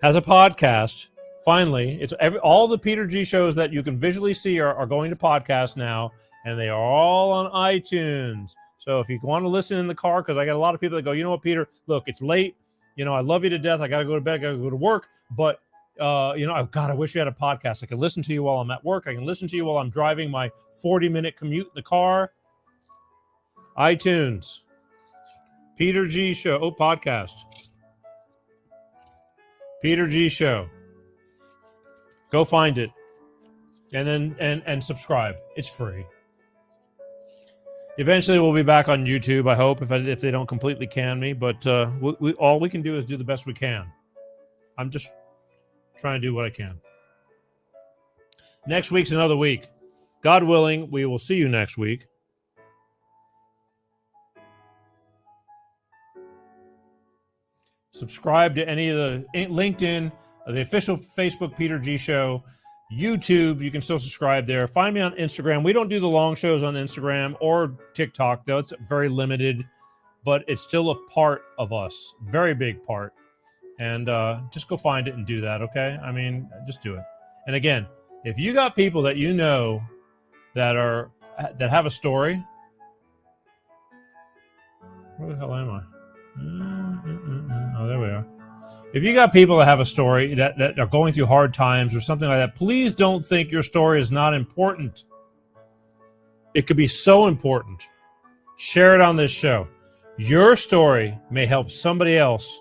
S2: has a podcast. Finally, all the Peter G shows that you can visually see are going to podcast now, and they are all on iTunes. So if you want to listen in the car, because I got a lot of people that go, you know what, Peter, look, it's late. You know, I love you to death. I got to go to bed. I got to go to work. But, I wish you had a podcast. I can listen to you while I'm at work. I can listen to you while I'm driving my 40-minute commute in the car. iTunes. Peter G Show. Oh, podcast. Peter G Show. Go find it. And then and subscribe. It's free. Eventually, we'll be back on YouTube, I hope, if they don't completely can me. But all we can do is do the best we can. I'm just trying to do what I can. Next week's another week. God willing, we will see you next week. Subscribe to any of the LinkedIn, the official Facebook Peter G Show, YouTube. You can still subscribe there. Find me on Instagram. We don't do the long shows on Instagram or TikTok, though. It's very limited, but it's still a part of us. Very big part. And just go find it and do that, okay? I mean, just do it. And again, if you got people that you know that have a story, where the hell am I? Oh, there we are. If you got people that have a story that are going through hard times or something like that, please don't think your story is not important. It could be so important. Share it on this show. Your story may help somebody else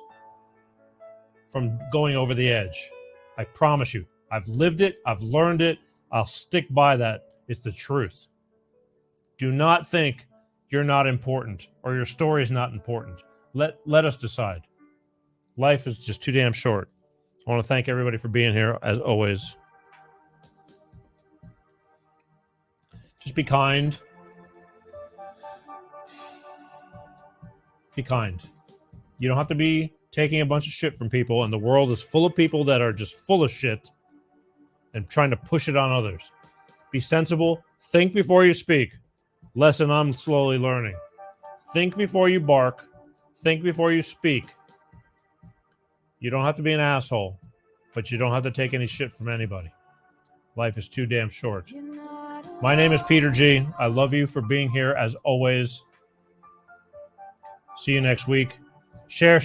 S2: from going over the edge. I promise you. I've lived it. I've learned it. I'll stick by that. It's the truth. Do not think you're not important or your story is not important. Let us decide. Life is just too damn short. I want to thank everybody for being here, as always. Just be kind. Be kind. You don't have to be taking a bunch of shit from people, and the world is full of people that are just full of shit and trying to push it on others. Be sensible. Think before you speak. Lesson I'm slowly learning. Think before you bark. Think before you speak. You don't have to be an asshole, but you don't have to take any shit from anybody. Life is too damn short. My name is Peter G. I love you for being here as always. See you next week. Share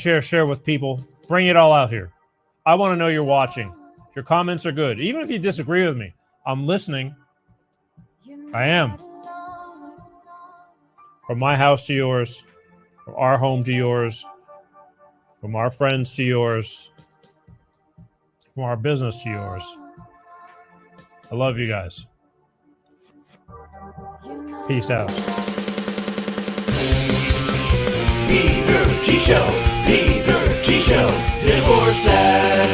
S2: with people. Bring it all out here. I want to know you're watching. Your comments are good. Even if you disagree with me, I'm listening. I am. From my house to yours, from our home to yours, from our friends to yours, from our business to yours. I love you guys. Peace out.
S1: Peter G Show. Peter G Show. Divorce Dad.